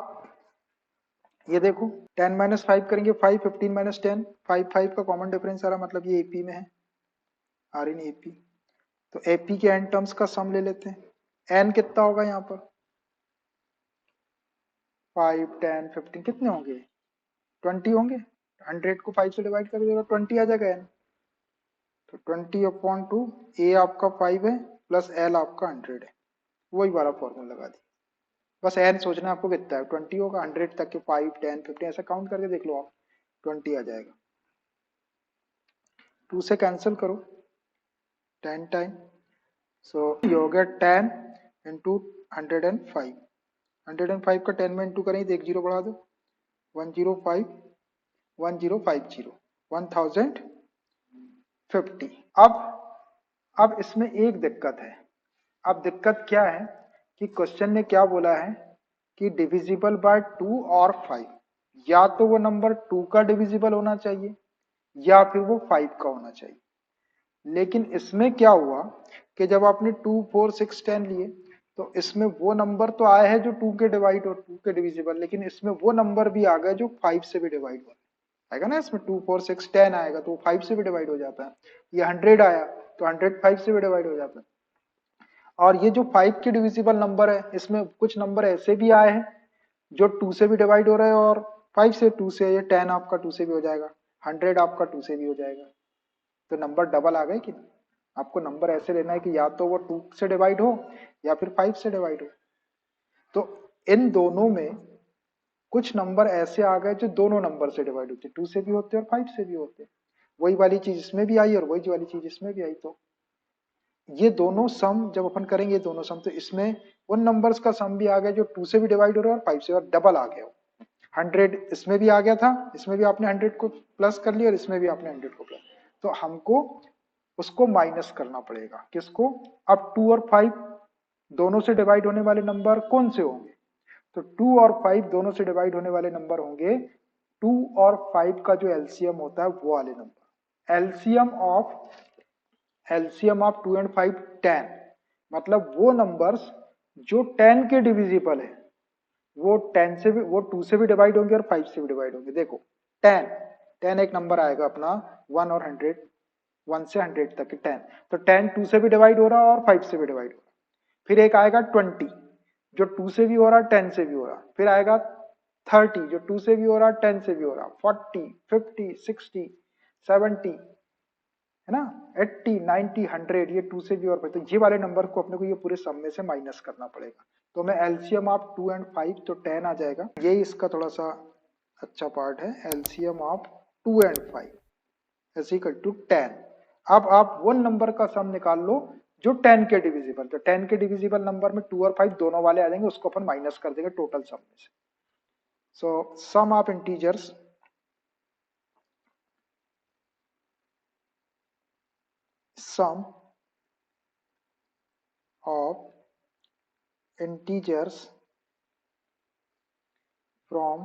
ये देखो 10 - 5 करेंगे 5, 15 - 10, 5 5 का कॉमन डिफरेंस आ रहा, मतलब ये एपी में है, आर इन एपी। तो एपी के एन टर्म्स का सम ले लेते हैं। एन कितना होगा यहाँ पर 5 10 15 कितने होंगे 20 होंगे, 100 को 5 से डिवाइड कर देगा 20 आ जाएगा एन। तो 20/2 ए आपका 5 है प्लस एल आपका 100 है, वही वाला फॉर्मूला लगा दी। बस एन सोचना आपको कितना है 20 होगा, 100 तक के 5 10 15 ऐसा काउंट करके देख लो आप, 20 आ जाएगा। 2 से कैंसिल करो 10 टाइम, सो ये हो गया 10 इंटू 105, 105 का 10 में इंटू करेंगे तो एक जीरो बढ़ा दो, 105 1050 1050। अब इसमें एक दिक्कत है। अब दिक्कत क्या है कि क्वेश्चन ने क्या बोला है कि डिविजिबल बाय 2 और 5, या तो वो नंबर 2 का डिविजिबल होना चाहिए या फिर वो 5 का होना चाहिए। लेकिन इसमें क्या हुआ कि जब आपने 2, 4, 6, 10 लिए तो इसमें वो नंबर तो आया है जो 2 के डिवाइड और 2 के डिविजिबल, लेकिन इसमें वो नंबर भी आ गया जो 5 से भी डिवाइड हो आएगा ना। इसमें 2, 4, 6, 10 आएगा तो 5 से भी डिवाइड हो जाता है। ये 100 आया तो 100 5 से भी डिवाइड हो जाता है। और ये जो 5 के डिविजिबल नंबर है इसमें कुछ नंबर ऐसे भी आए हैं जो 2 से भी डिवाइड हो रहे हैं और 5 से, 2 से, ये 10 आपका 2 से भी हो जाएगा, 100 आपका 2 से भी हो जाएगा। तो नंबर डबल आ गए कि नहीं। आपको नंबर ऐसे लेना है कि या तो वो 2 से डिवाइड हो या फिर 5 से डिवाइड हो। तो इन दोनों में कुछ नंबर ऐसे आ गए जो दोनों नंबर से डिवाइड होते, 2 से भी होते और 5 से भी होते। वही वाली चीज इसमें भी आई और वही वाली चीज इसमें भी आई। तो ये दोनों सम जब अपन करेंगे दोनों सम, तो इसमें उन नंबर्स का सम भी आ गया जो 2 से भी डिवाइड हो रहा है और 5 से, और डबल आ गया। 100 इसमें भी आ गया था, इसमें भी आपने 100 को प्लस कर लिया और इसमें भी आपने 100 को प्लस। तो हमको उसको माइनस करना पड़ेगा। किसको? अब 2 और 5 दोनों से डिवाइड होने वाले नंबर कौन से होंगे? तो 2 और 5 दोनों से डिवाइड होने वाले नंबर होंगे 2 और 5 का जो एलसीएम होता है वो वाले नंबर। एलसीएम ऑफ 2 एंड 5 10, मतलब वो नंबर्स जो 10 के डिविजिबल है वो 10 से भी, वो 2 से भी डिवाइड होंगे और 5 से भी डिवाइड होंगे। देखो 10 10 एक नंबर आएगा अपना 1 और 100, 1 से 100 तक 10। तो 10 2 से भी डिवाइड हो रहा है और 5 से भी डिवाइड हो रहा है। फिर एक आएगा 20 जो 2 से भी हो रहा है 10 से भी हो रहा है। फिर आएगा 30 जो 2 से भी हो रहा है 10 से भी हो रहा है। 40 50 60 70 है ना, 80 90 100, ये 2 से भी और, तो ये वाले नंबर को अपने को ये पूरे सम में से माइनस करना पड़ेगा। तो मैं एलसीएम ऑफ 2 एंड 5 तो 10 आ जाएगा, यही इसका थोड़ा सा अच्छा पार्ट है। LCM of 2 and 5 is equal to 10। अब आप वो नंबर का सम निकाल लो जो 10 के डिविजिबल, तो 10 के डिविजिबल नंबर में 2 और 5 दोनों वाले आ जाएंगे, उसको अपन माइनस कर देंगे टोटल सम में से। So sum of integers sum of integers from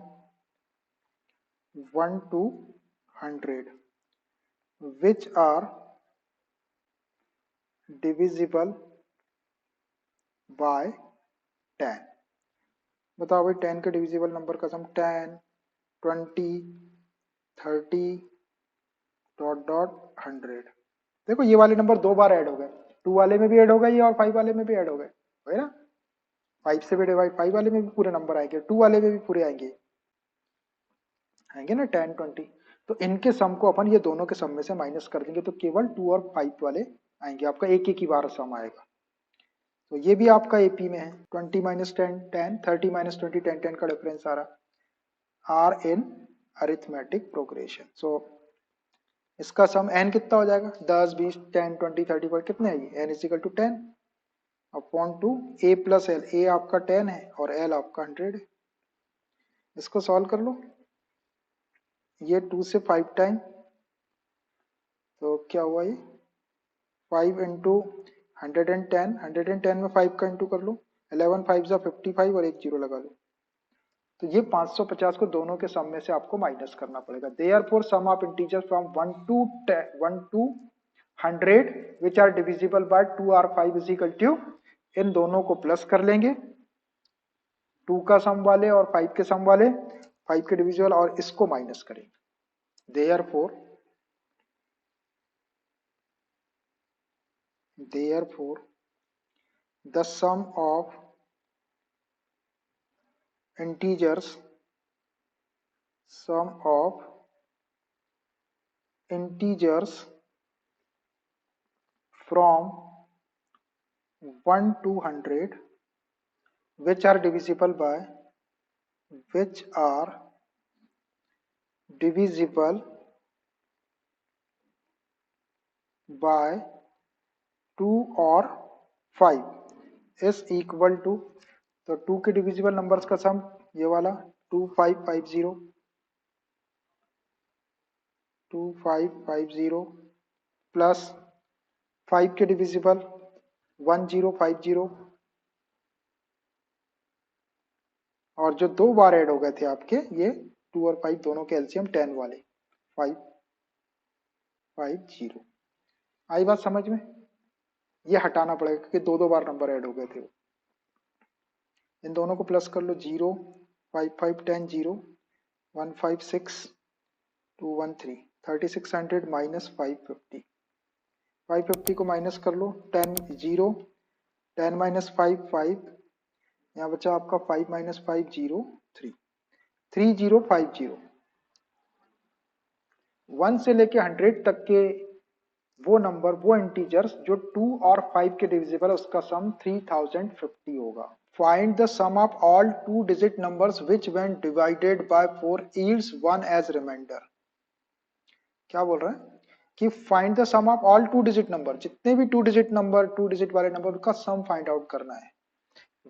1 to 100 which are divisible by 10। बताओ भाई 10 के डिविजिबल नंबर का सम 10 20 30 डॉट डॉट 100। देखो ये वाले नंबर दो बार ऐड हो गए, 2 वाले में भी ऐड हो गए और 5 वाले में भी ऐड हो गए, है ना। 5 से भी डिवाइड, 5 वाले में भी पूरे नंबर आएंगे, 2 वाले में भी पूरे आएंगे ना 10 20। तो इनके सम को अपन ये दोनों के सम में से माइनस कर देंगे तो केवल 2 और 5 वाले आएंगे, आपका एक एक ही बार सम आएगा। तो ये भी आपका एपी में है। 20 माइनस 10 10, 30 माइनस 20 10 10 का डिफरेंस आ रहा आर इन अरिथमेटिक प्रोग्रेशन। सो इसका सम n कितना हो जाएगा, 10 20 10 20 30 पर कितने है ये, n is equal to 10 upon two a plus l. a आपका 10 है और l आपका 100 है। इसको सॉल्व कर लो, ये 2 से 5 टाइम, तो क्या हुआ ये 5 इंटू 110, 110 में 5 का इंटू कर लो, 11 5 जा 55 और एक जीरो लगा लो। तो ये 550 को दोनों के सम में से आपको माइनस करना पड़ेगा। Therefore sum of integers from 1 to 100 which are divisible by 2 और 5 इज इक्वल टू, इन दोनों को प्लस कर लेंगे, 2 का सम वाले और 5 के सम वाले, 5 के डिविजिबल, और इसको माइनस करेंगे। therefore the sum of integers from 1 to 100 which are divisible by 2 और 5 इज इक्वल टू, तो 2 के डिविजिबल नंबर्स का सम ये वाला 2550 2550 प्लस 5 के डिविजिबल 1050, और जो दो बार ऐड हो गए थे आपके ये 2 और 5 दोनों के एलसीएम 10 वाले 5 5 0। आई बात समझ में? ये हटाना पड़ेगा क्योंकि दो दो बार नंबर ऐड हो गए थे। इन दोनों को प्लस कर लो, 0 5 5 10 0 1 5 6 2 1 3 3600 माइनस 550 550 को माइनस कर लो, 10 0 10 माइनस 5 5, यहाँ बचा आपका 5 माइनस 5 0 3 3050। 1 से लेके 100 तक के वो नंबर, वो इंटीजर्स जो 2 और 5 के डिविजिबल, उसका सम 3050 होगा। Find the sum of all 2 digit numbers which when divided by 4 yields 1 as remainder. क्या बोल रहा है कि find the sum of all 2 digit number, जितने भी 2 डिजिट नंबर, 2 डिजिट वाले नंबर का सम फाइंड आउट करना है।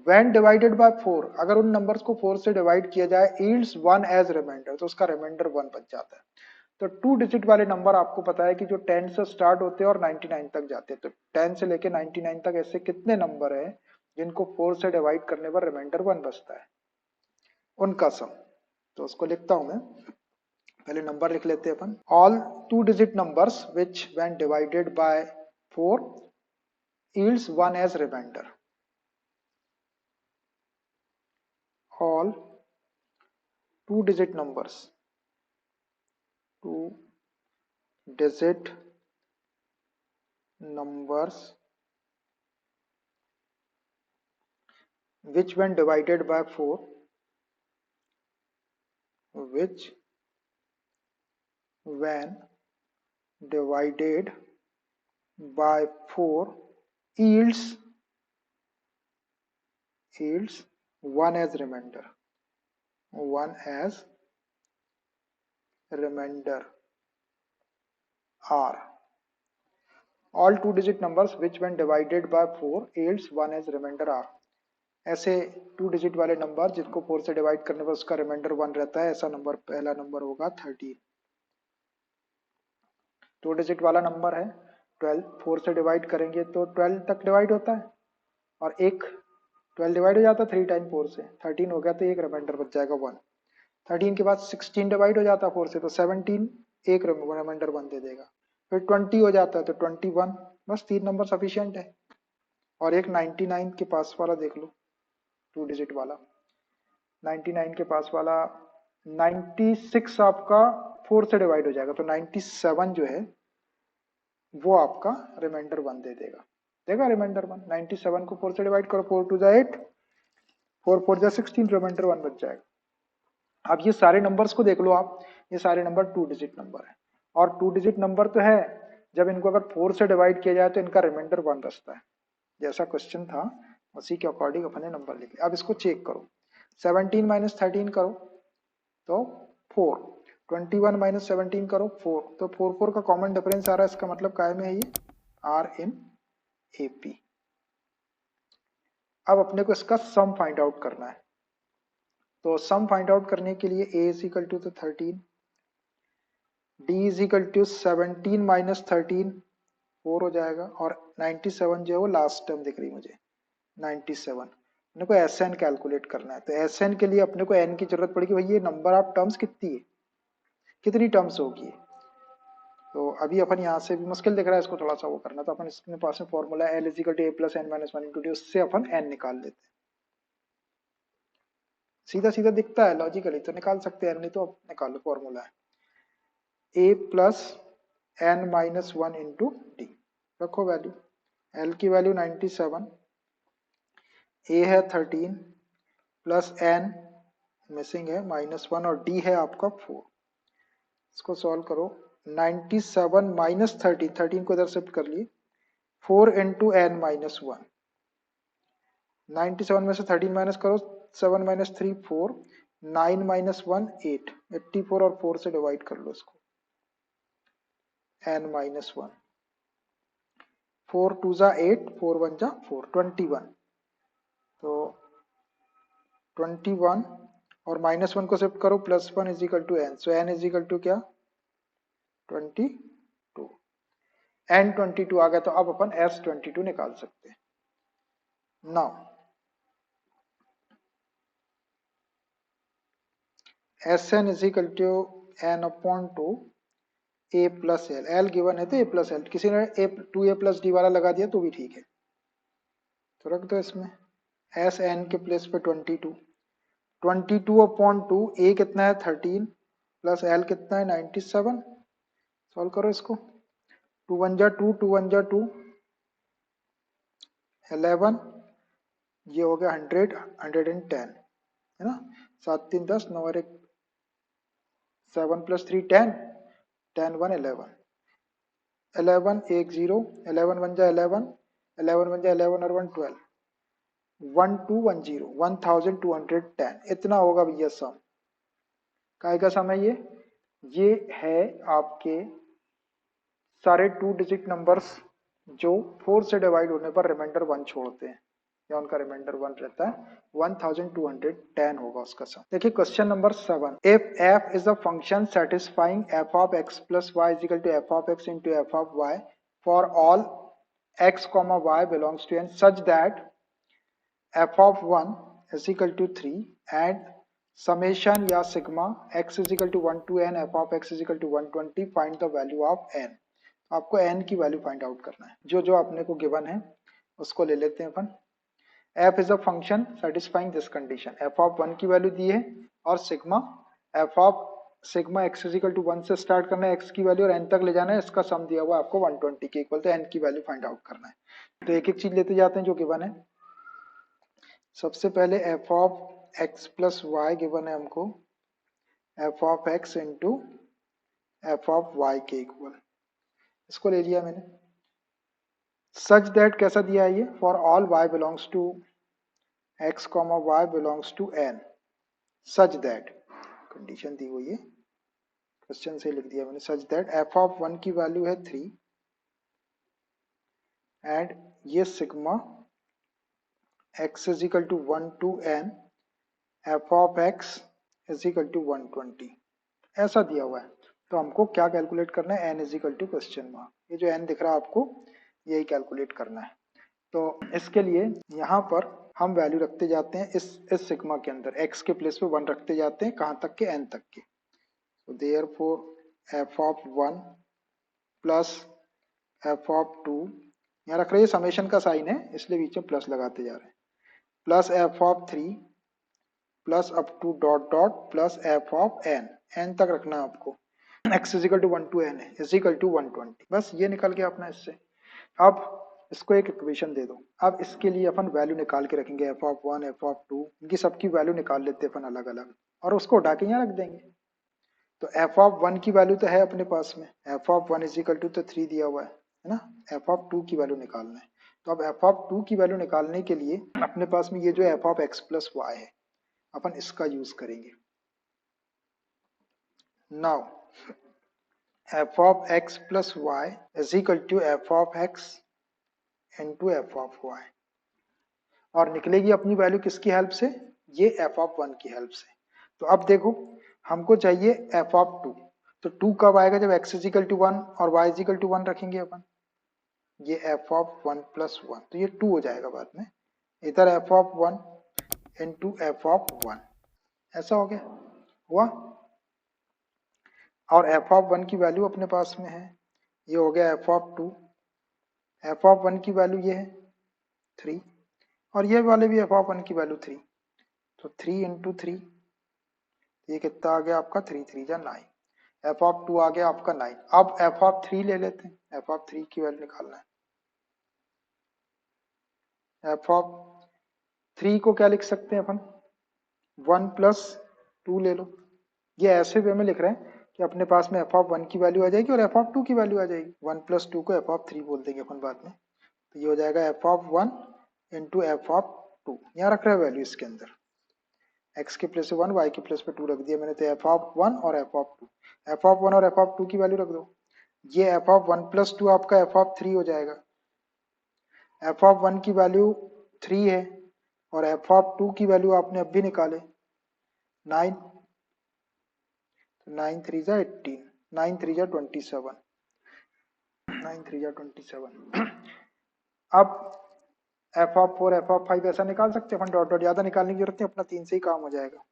व्हेन डिवाइडेड बाय 4, अगर उन नंबर्स को 4 से डिवाइड किया जाए, यील्ड्स 1 एज रिमाइंडर, तो उसका रिमाइंडर 1 बच जाता है। तो 2 डिजिट वाले नंबर आपको पता है कि जो 10 से स्टार्ट होते हैं और 99 तक जाते हैं, तो 10 से लेके 99 तक ऐसे कितने नंबर है जिनको 4 से डिवाइड करने पर रिमाइंडर 1 बचता है, उनका सम। तो उसको लिखता हूं मैं, पहले नंबर लिख लेते हैं अपन। All 2 digit numbers which when divided by 4 yields 1 as remainder. All 2 digit numbers, 2 digit numbers which when divided by 4, which when divided by 4 yields 1 as remainder, 1 as remainder are all 2 digit numbers which when divided by 4 yields 1 as remainder are। ऐसे 2 digit वाले number जिनको 4 से divide करने पर उसका reminder 1 रहता है, ऐसा नंबर पहला नंबर होगा 13। 2 डिजिट वाला नंबर है 12, 4 से डिवाइड करेंगे तो 12 तक डिवाइड होता है, और एक 12 डिवाइड हो जाता है 3 टाइम 4 से, 13 हो गया, तो एक रिमाइंडर बच जाएगा 1। 13 के बाद 16 डिवाइड हो जाता है 4 से, तो 17 एक रिमाइंडर 1 दे देगा। फिर 20 हो जाता है तो 21, बस 3 नंबर सफिशियंट है। और एक 99 के पास वाला देख लो, 2 डिजिट वाला 99 के पास वाला 96 आपका 4 से डिवाइड हो जाएगा, तो 97 जो है वो आपका रिमाइंडर 1 दे देगा। देगा रिमाइंडर 1। 97 को 4 से डिवाइड करो, 4 2 जा 8, 4 4 जा 16, रिमाइंडर 1 बच जाएगा। अब ये सारे नंबर्स को देख लो आप, ये सारे नंबर 2 डिजिट नंबर है, और 2 डिजिट नंबर तो है, जब इनको अगर 4 से डिवाइड किया जाए तो इनका रिमाइंडर 1 बचता है। जैसा क्वेश्चन था उसी के अकॉर्डिंग अपने नंबर लिखे। अब इसको चेक करो, 17 माइनस 13 करो तो 4, 21 माइनस 17 करो 4, तो 4 4 का कॉमन डिफरेंस आ रहा है, इसका मतलब काय में है ये आर इन एपी। अब अपने को इसका सम फाइंड आउट करना है, तो सम फाइंड आउट करने के लिए a is equal to 13, d is equal to 17 minus 13 4 हो जाएगा, और 97 जो है वो लास्ट टर्म दिख रही मुझे 97। अपने को एस एन कैलकुलेट करना है, तो एस एन के लिए अपने को एन की जरूरत पड़ेगी, भाई ये नंबर ऑफ टर्म्स कितनी है, कितनी टर्म्स होगी। तो अभी अपन यहाँ से भी मुश्किल दिख रहा है इसको थोड़ा सा वो करना, तो अपन इसके पास में formula l is equal to a plus n minus 1 into d, उससे अपन एन निकाल लेते हैं। सीधा सीधा दिखता है लॉजिकली, तो निकाल सकते हैं, नहीं तो निकालो। फॉर्मूला है a plus n minus 1 into d, रखो वैल्यू, एल की वैल्यू 97, ए है 13 प्लस एन मिसिंग है -1, और डी है आपका 4। इसको सॉल्व करो, 97 माइनस 13, 13 को इधर शिफ्ट कर लिए, 4 इंटू एन माइनस 1, 97 में से 13 माइनस करो, 7 माइनस 3 4, 9 माइनस 1 8, 84 और 4 से डिवाइड कर लो इसको, एन माइनस 1, 4 2 जा 8, 4 1 जा 4, 21, तो 21 और -1 को शिफ्ट करो, +1 is equal to n, so n is equal to क्या 22, एन 22 आ गया, तो अब अपन एस 22 निकाल सकते हैं। Now S n is equal to n upon two a plus l, l given है तो ए प्लस एल, किसी ने a two a plus d वाला लगा दिया तो भी ठीक है, तो रख दो इसमें एस एन के प्लेस पे 22, 22 अपॉन टू, ए कितना है 13 प्लस एल कितना है 97, सॉल्व करो इसको, 2 1 जा 2, 2 1 जा 2, 11, ये हो गया 100, 110 है ना, 7 3 10, 9 और 1 7 प्लस 3 10, 10 1 11, 11 1 0, 11 1 जा 11, 11 1 जा 11 और 1 12, 1210, 1210, इतना होगा भैया सम, काय का सम है ये है आपके सारे 2 डिजिट नंबर्स जो 4 से डिवाइड होने पर रिमाइंडर 1 छोड़ते हैं, या उनका रिमाइंडर 1 रहता है, 1210 होगा उसका सम। देखिए question number 7, if f is a function satisfying f of x plus y is equal to f of x into f of y for all x comma y belongs to n such that f of 1 is equal to 3 and summation या sigma x is equal to 1 to n f of x is equal to 120, find the value of n। आपको n की value find out करना है, जो जो अपने को given है उसको ले लेते हैं अपन। f is a function satisfying this condition, f of 1 की वैल्यू दी है और sigma f of sigma x is equal to 1 से स्टार्ट करना है x की वैल्यू और n तक ले जाना है, इसका सम दिया हुआ आपको 120 के इक्वल, तो n की वैल्यू फाइंड आउट करना है। तो एक एक चीज लेते जाते हैं जो गिवन है। सबसे पहले f of x plus y given है हमको, f of x into f of y के इक्वल, इसको ले लिया मैंने। सच दैट कैसा दिया है ये, for all y belongs to x comma y belongs to n, such that condition दी हुई है, क्वेश्चन से लिख दिया मैंने, सच दैट f ऑफ 1 की वैल्यू है 3 एंड ये sigma x is equal to 1 to n f of x is equal to 120, ऐसा दिया हुआ है। तो हमको क्या कैलकुलेट करना है, n is equal to question mark, ये जो n दिख रहा है आपको यही कैलकुलेट करना है। तो इसके लिए यहाँ पर हम वैल्यू रखते जाते हैं इस सिग्मा के अंदर, x के प्लेस पे 1 रखते जाते हैं, कहाँ तक के, n तक के। तो therefore f of 1 plus f of 2, यहाँ रख रहे हैं समेशन का साइन है इसलिए बीच में प्लस लगाते जा रहे हैं, plus f of 3 plus up to dot dot plus f of n तक रखना है आपको, x is equal to 1 to n है इज इक्वल टू 120, बस ये निकल गया अपना इससे। अब इसको एक इक्वेशन दे दो, अब इसके लिए अपन वैल्यू निकाल के रखेंगे, f ऑफ 1 f ऑफ 2, इनकी सबकी वैल्यू निकाल लेते हैं अपन अलग अलग और उसको उठा के यहाँ रख देंगे। तो f ऑफ 1 की वैल्यू तो है अपने पास में, f of 1 is equal to तो 3 दिया हुआ है ना, f ऑफ 2 की वैल्यू निकालना है। तो अब f ऑफ 2 की वैल्यू निकालने के लिए अपने पास में ये जो f of x plus y है अपन इसका यूज करेंगे। Now f of x plus y is equal to f of x into f of y, और निकलेगी अपनी वैल्यू किसकी हेल्प से, ये f of 1 की हेल्प से। तो अब देखो हमको चाहिए f of 2, तो 2 कब आएगा, जब x इज इक्वल टू 1 और y इज इक्वल टू 1 रखेंगे अपन, ये f of 1 प्लस 1, तो ये 2 हो जाएगा बाद में, इधर f of 1 into f of 1, ऐसा हो गया, हुआ। और f of 1 की वैल्यू अपने पास में है, ये हो गया f of 2, f of 1 की वैल्यू ये है 3 और ये वाले भी f of 1 की वैल्यू 3, तो 3 इंटू 3, ये कितना आ गया आपका 3 3 जा 9, f of 2 आ गया आपका 9। अब f of 3 ले लेते हैं, f of 3 की वैल्यू निकालना है, f of 3 को क्या लिख सकते हैं अपन, 1 प्लस 2 ले लो, ये ऐसे वे में लिख रहे हैं कि अपने पास में f of 1 की वैल्यू आ जाएगी और f of 2 की वैल्यू आ जाएगी, 1 प्लस 2 को f of 3 बोल देंगे अपन बाद में, तो ये हो जाएगा f of 1 into f of 2, यहाँ रख रहे हैं वैल्यू इसके अंदर, x के प्लेस पे 1 y के प्लेस पे 2 रख दिया मैंने, तो f of 1 और f of 2, f of 1 और f of 2 की वैल्यू रख दो, ये f of 1 प्लस 2 आपका f of 3 हो जाएगा, f of 1 की वैल्यू 3 है और f of 2 की वैल्यू आपने अब भी निकाले 9, 9 3 जा 18, 9 3 जा 27, 9 3 जा 27। अब f of 4 f of 5 ऐसा निकाल सकते हैं अपन, डॉट डॉट ज्यादा निकालने की जरूरत नहीं, अपना 3 से ही काम हो जाएगा।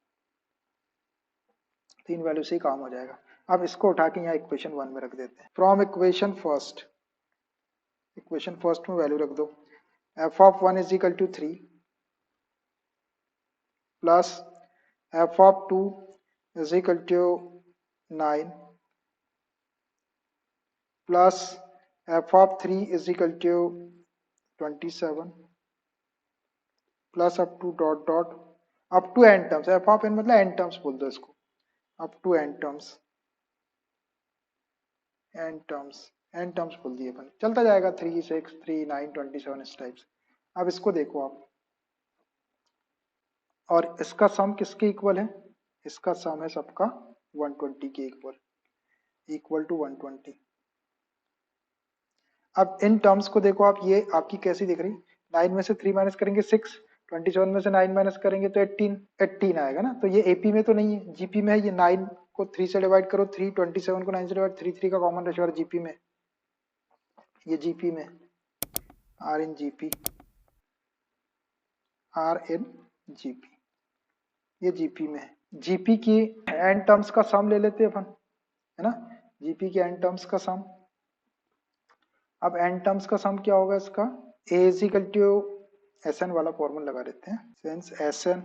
तो इन वैल्यू से ही काम हो जाएगा। अब इसको उठा के यहाँ इक्वेशन 1 में रख देते हैं। फ्रॉम इक्वेशन फर्स्ट में वैल्यू रख दो। F of 1 is equal to 3 plus f of 2 is equal to 9 plus f of 3 is equal to 27 plus up to dot dot up to n terms. F of n मतलब n terms बोल दो इसको, up to n terms बोल दिए अपन, चलता जाएगा 3 6 3 9 27 इस type से। अब इसको देखो आप, और इसका सम किसके इक्वल है? इसका सम है सबका 120 के इक्वल टू 120। अब इन टर्म्स को देखो आप, ये आपकी कैसी दिख रही? 9 में से 3 माइनस करेंगे 6, 27 में से 9 माइनस करेंगे तो 18 आएगा ना। तो ये एपी में तो नहीं है, जीपी में है। ये 9 को 3 से डिवाइड करो 3, 27 को 9 से डिवाइड 3 का कॉमन रेशियो जीपी में, ये जीपी में आर इन जीपी, ये जीपी में है। जीपी की एन टर्म्स का सम ले लेते हैं अपन, है ना, जीपी के एन टर्म्स का सम। अब एन टर्म्स का सम क्या होगा इसका? A is equal to s n वाला फॉर्मूला लगा देते हैं, since s n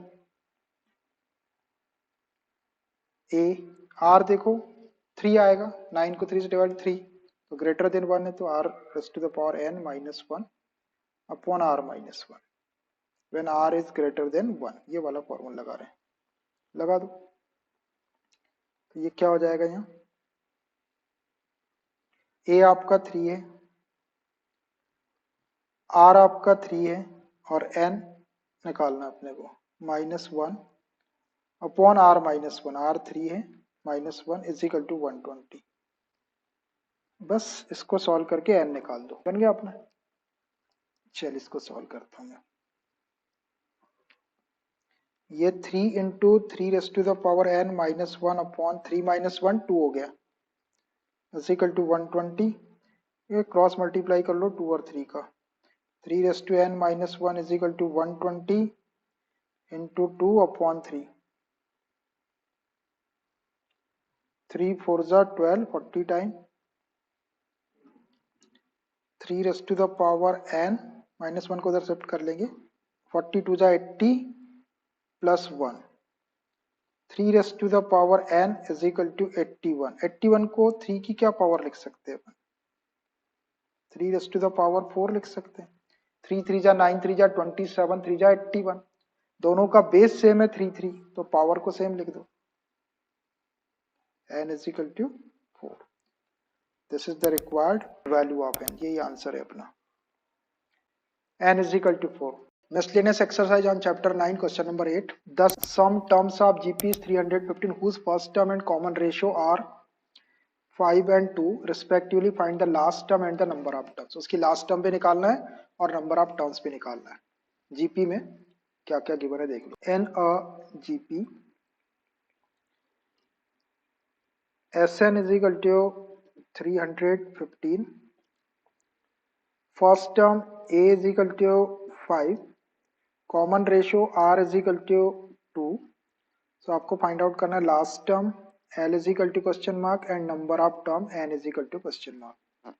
a r देखो 3 आएगा, 9 को 3 से डिवाइड 3 तो ग्रेटर देन 1 है, तो r raise to the power n minus 1 upon r minus 1 when r is greater than 1। ये वाला फॉर्मूला लगा रहे हैं, लगा दो। तो ये क्या हो जाएगा? यहाँ ए आपका 3 है, आर आपका 3 है, और एन निकालना अपने को minus 1 upon r minus 1। R 3 है, माइनस 1 इज इक्वल टू 120। बस इसको सॉल्व करके एन निकाल दो, बन गया अपना। चल इसको सॉल्व करता हूँ मैं। ये 3 into 3 raise to the power n minus 1 upon 3 minus 1 2 हो गया, इज इक्वल टू 120। ये क्रॉस मल्टीप्लाई कर लो 2 और 3 का, 3 raise to n minus 1 is equal to 120 into 2 upon 3, 3 4 जा 12, 40 time 3 raise to the power n minus 1 को उधर शिफ्ट कर लेंगे, 42 जा 80 plus 1, 3 raise to the power n is equal to 81। 81 को 3 की क्या पावर लिख सकते हैं अपन? 3 रेज़ टू द पावर 4 लिख सकते हैं। 3 3 जा 9, 3 जा 27, 3 जा 81, दोनों का बेस सेम है 3 3, तो पावर को सेम लिख दो, n is equal to 4। This is the required value of n, यही आंसर है अपना, n is equal to 4। Miscellaneous exercise on chapter 9, question number 8. The sum terms of GP is 315 whose first term and common ratio are 5 and 2 respectively. Find the last term and the number of terms। उसकी last term भी निकालना है और number of terms भी निकालना है। GP में क्या क्या गिवन है देख लो। N a GP Sn is equal to 315, first term A is equal to 5, common ratio R is equal to 2। सो आपको फाइंड आउट करना है last term L is equal to question mark and number of term N is equal to question mark.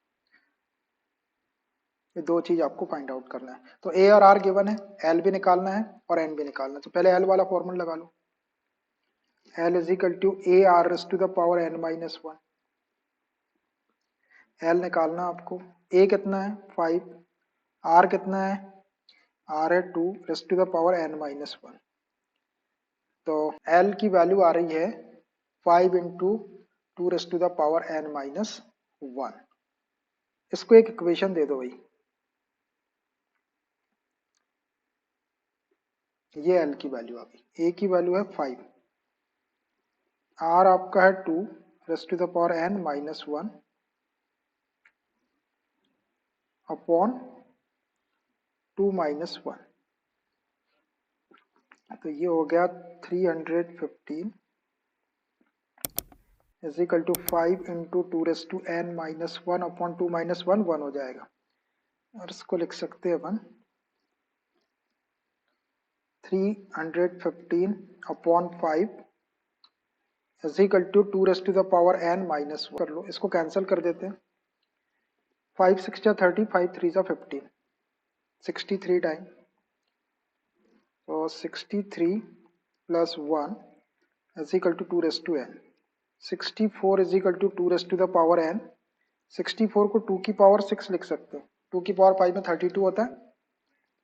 ये दो चीज आपको find out करना है। तो A और R गिवन है, L भी निकालना है और N भी निकालना है। तो पहले L वाला फॉर्मूला लगा लो, L is equal to A R raised to the power N minus 1। L निकालना आपको, A कितना है 5, R कितना है, R है 2 raised to the power N minus 1। तो L की वैल्यू आ रही है 5 into 2 raised to the power N minus 1। इसको एक इक्वेशन दे दो भाई, ये L की वैल्यू आ गई। A की वैल्यू है 5, R आपका है 2 raised to the power N minus 1 upon 2 minus 1। तो ये हो गया 315 is equal to 5 into 2 raise to n minus 1 upon 2 minus 1 1 हो जाएगा। और इसको लिख सकते हैं अपन 315 upon 5 is equal to 2 raise to the power n minus कर लो, इसको कैंसिल कर देते हैं। 5 6 जा 30, 5 3 जा 15, 63 टाइम, तो 63 plus 1 is equal to 2 raise to n। 64 is equal to 2 raise to the power n। 64 को 2 की पावर 6 लिख सकते हो, 2 की पावर 5 में 32 होता है,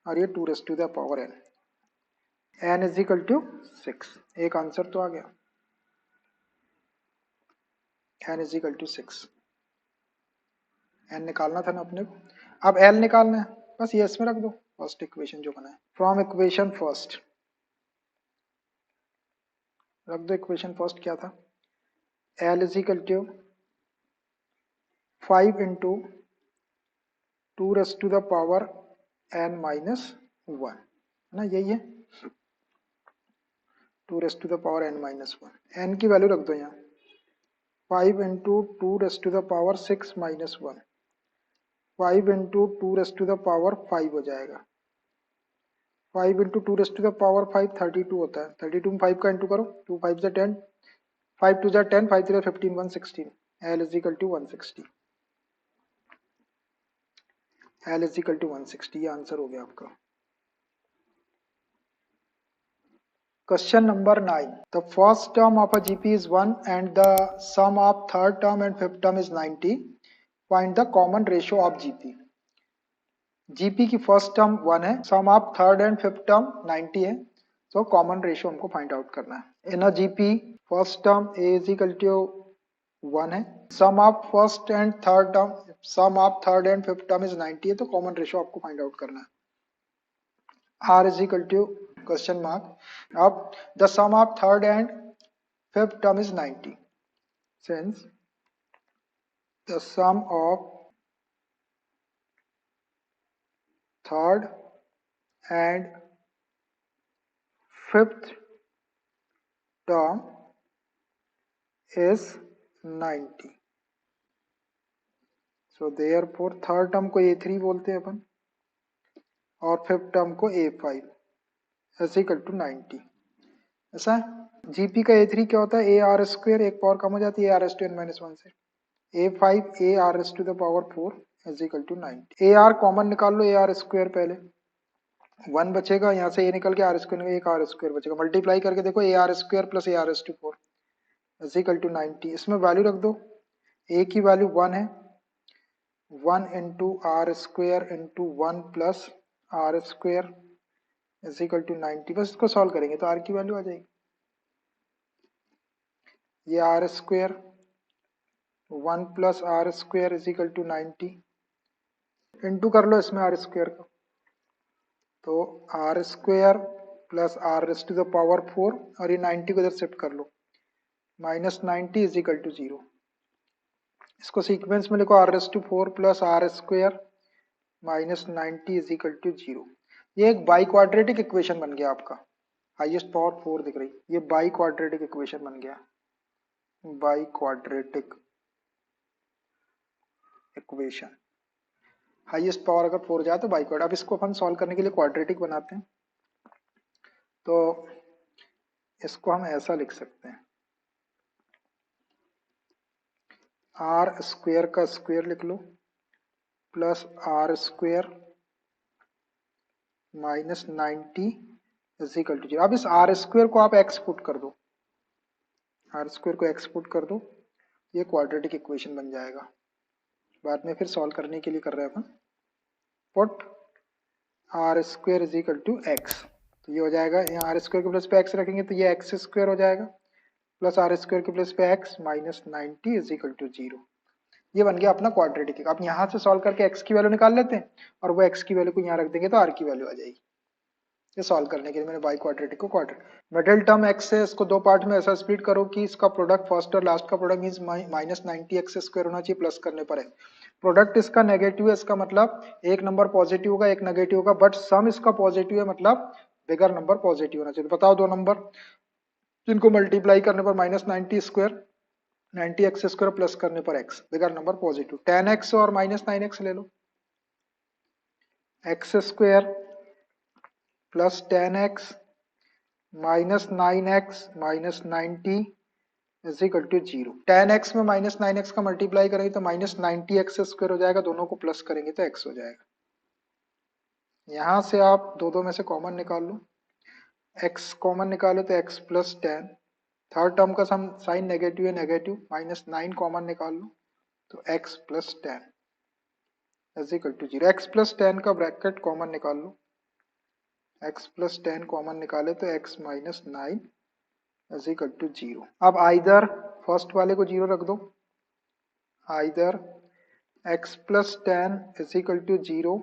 और ये 2 raise to the power n। n is equal to 6, एक आंसर तो आ गया, n is equal to 6। n निकालना था ना अपने को, अब l निकालना है, बस ये इसमें रख दो फर्स्ट इक्वेशन जो बना है। फ्रॉम इक्वेशन फर्स्ट रख दो, इक्वेशन फर्स्ट क्या था, l is equal to 5 into 2 raise to the power n minus 1, है ना, यही है, 2 raise to the power n minus 1। n की वैल्यू रख दो यहाँ, 5 into 2 raise to the power 6 minus 1, 5 into 2 raise to the power 5 हो जाएगा, 5 into 2 raise to the power 5 32 होता है, 32 में 5 का इंटू करो, 2 5 जा 10, 5 2 जा 10, 5 3 15, 116, l is equal to 160, l is equal to 160, ये आंसर हो गया आपका। Question number 9. The first term of a GP is 1 and the sum of third term and fifth term is 90. Find the common ratio of GP. GP की first term 1 है, sum of third and fifth term 90 है, तो common ratio हमको find out करना है। In a GP first term a is equal to 1 है, sum of first and third term, sum of third and fifth term is 90 है, तो common ratio आपको find out करना है। r is equal to question mark, अब the sum of third and fifth term is 90, since the sum of third and fifth term is 90, so therefore third term को a3 बोलते हैं अपन और fifth term को a5 is equal to 90, ऐसा है। GP का a3 क्या होता है, a r स्क्वायर, एक पावर कम हो जाती है, a r to n minus 1 से, a5 a r to the power 4 is equal to 90। a r common निकाल लो, a r स्क्वायर पहले 1 बचेगा, यहाँ से a निकल के आर स्क्वायर, एक आर स्क्वायर बचेगा, मल्टीप्लाई करके देखो, a r square plus a r s to 4 is equal to 90। इसमें वैल्यू रख दो, a की वैल्यू 1 है, 1 into r square into 1 plus r square is equal to 90। बस इसको सॉल्व करेंगे तो आर की वैल्यू आ जाएगी, ये r square 1 plus r square is equal to 90, into कर लो इसमें आर स्क्वायर का, तो r square plus r raise to the power 4, और ये 90 को इधर शिफ्ट कर लो, माइनस 90 इज इक्वल टू 0। इसको सीक्वेंस में लिखो, r raise to 4 plus r square minus 90 is equal to 0। ये एक बाई क्वाड्रेटिक इक्वेशन बन गया आपका, हाईएस्ट पावर 4 दिख रही, ये बाई क्वाड्रेटिक इक्वेशन बन गया, by quadratic equation, highest power अगर 4 जाए तो बाई क्वाड। अब इसको अपन सॉल्व करने के लिए क्वाड्रेटिक बनाते हैं, तो इसको हम ऐसा लिख सकते हैं, आर स्क्वायर का स्क्वायर लिख लो plus r square minus 90 is equal to 0। अब इस आर स्क्वायर को आप एक्स पुट कर दो, आर स्क्वायर को एक्स पुट कर दो, ये क्वाड्रेटिक इक्वेशन बन जाएगा। बाद में फिर सॉल्व करने के लिए कर रहे हैं अपन, put r square is equal to x, तो ये हो जाएगा, यहाँ आर स्क्वायर के प्लस पे एक्स रखेंगे तो ये एक्स स्क्वायर हो जाएगा, प्लस आर स्क्वायर के प्लस पे x minus 90 is equal to 0। ये बन गया अपना क्वाड्रेटिक। अब यहाँ से सॉल्व करके x की वैल्यू निकाल लेते हैं, और वो x की वैल्यू को यहाँ रख देंगे तो r की वैल्यू आ जाएगी। ये सॉल्व करने के लिए मैंने बाई क्वाड्रेटिक को क्वाड्रेटिक, मिडिल टर्म x है, इसको दो पार्ट में ऐसा स्प्लिट करो कि इसका प्रोडक्ट फर्स्ट और लास्ट का product means minus 90 x square होना चाहिए, प्लस करने पर है प्रोडक्ट इसका नेगेटिव है, इसका मतलब एक नंबर पॉजिटिव होगा एक नेगेटिव होगा, बट सम इसका पॉजिटिव है, मतलब बिगर नंबर पॉजिटिव होना चाहिए। तो बताओ दो नंबर जिनको मल्टीप्लाई करने पर minus 90 square 90 x square plus करने पर x, bigger number positive, 10x और माइनस 9x ले लो, x square plus 10x minus 9x minus 90 is equal to 0। 10x में माइनस 9x का मल्टीप्लाई करेंगे तो माइनस 90x² हो जाएगा, दोनों को प्लस करेंगे तो x हो जाएगा। यहां से आप दो में से कॉमन निकाल लो, x कॉमन निकालो तो x प्लस 10, थर्ड टर्म का सम साइन नेगेटिव है, नेगेटिव, माइनस 9 कॉमन निकाल लो तो x plus 10 is equal to 0। x plus 10 का ब्रैकेट कॉमन निकाल लो, x प्लस 10 कॉमन निकाले तो x minus 9 is equal to 0। अब आइदर फर्स्ट वाले को 0 रख दो, either x plus 10 is equal to 0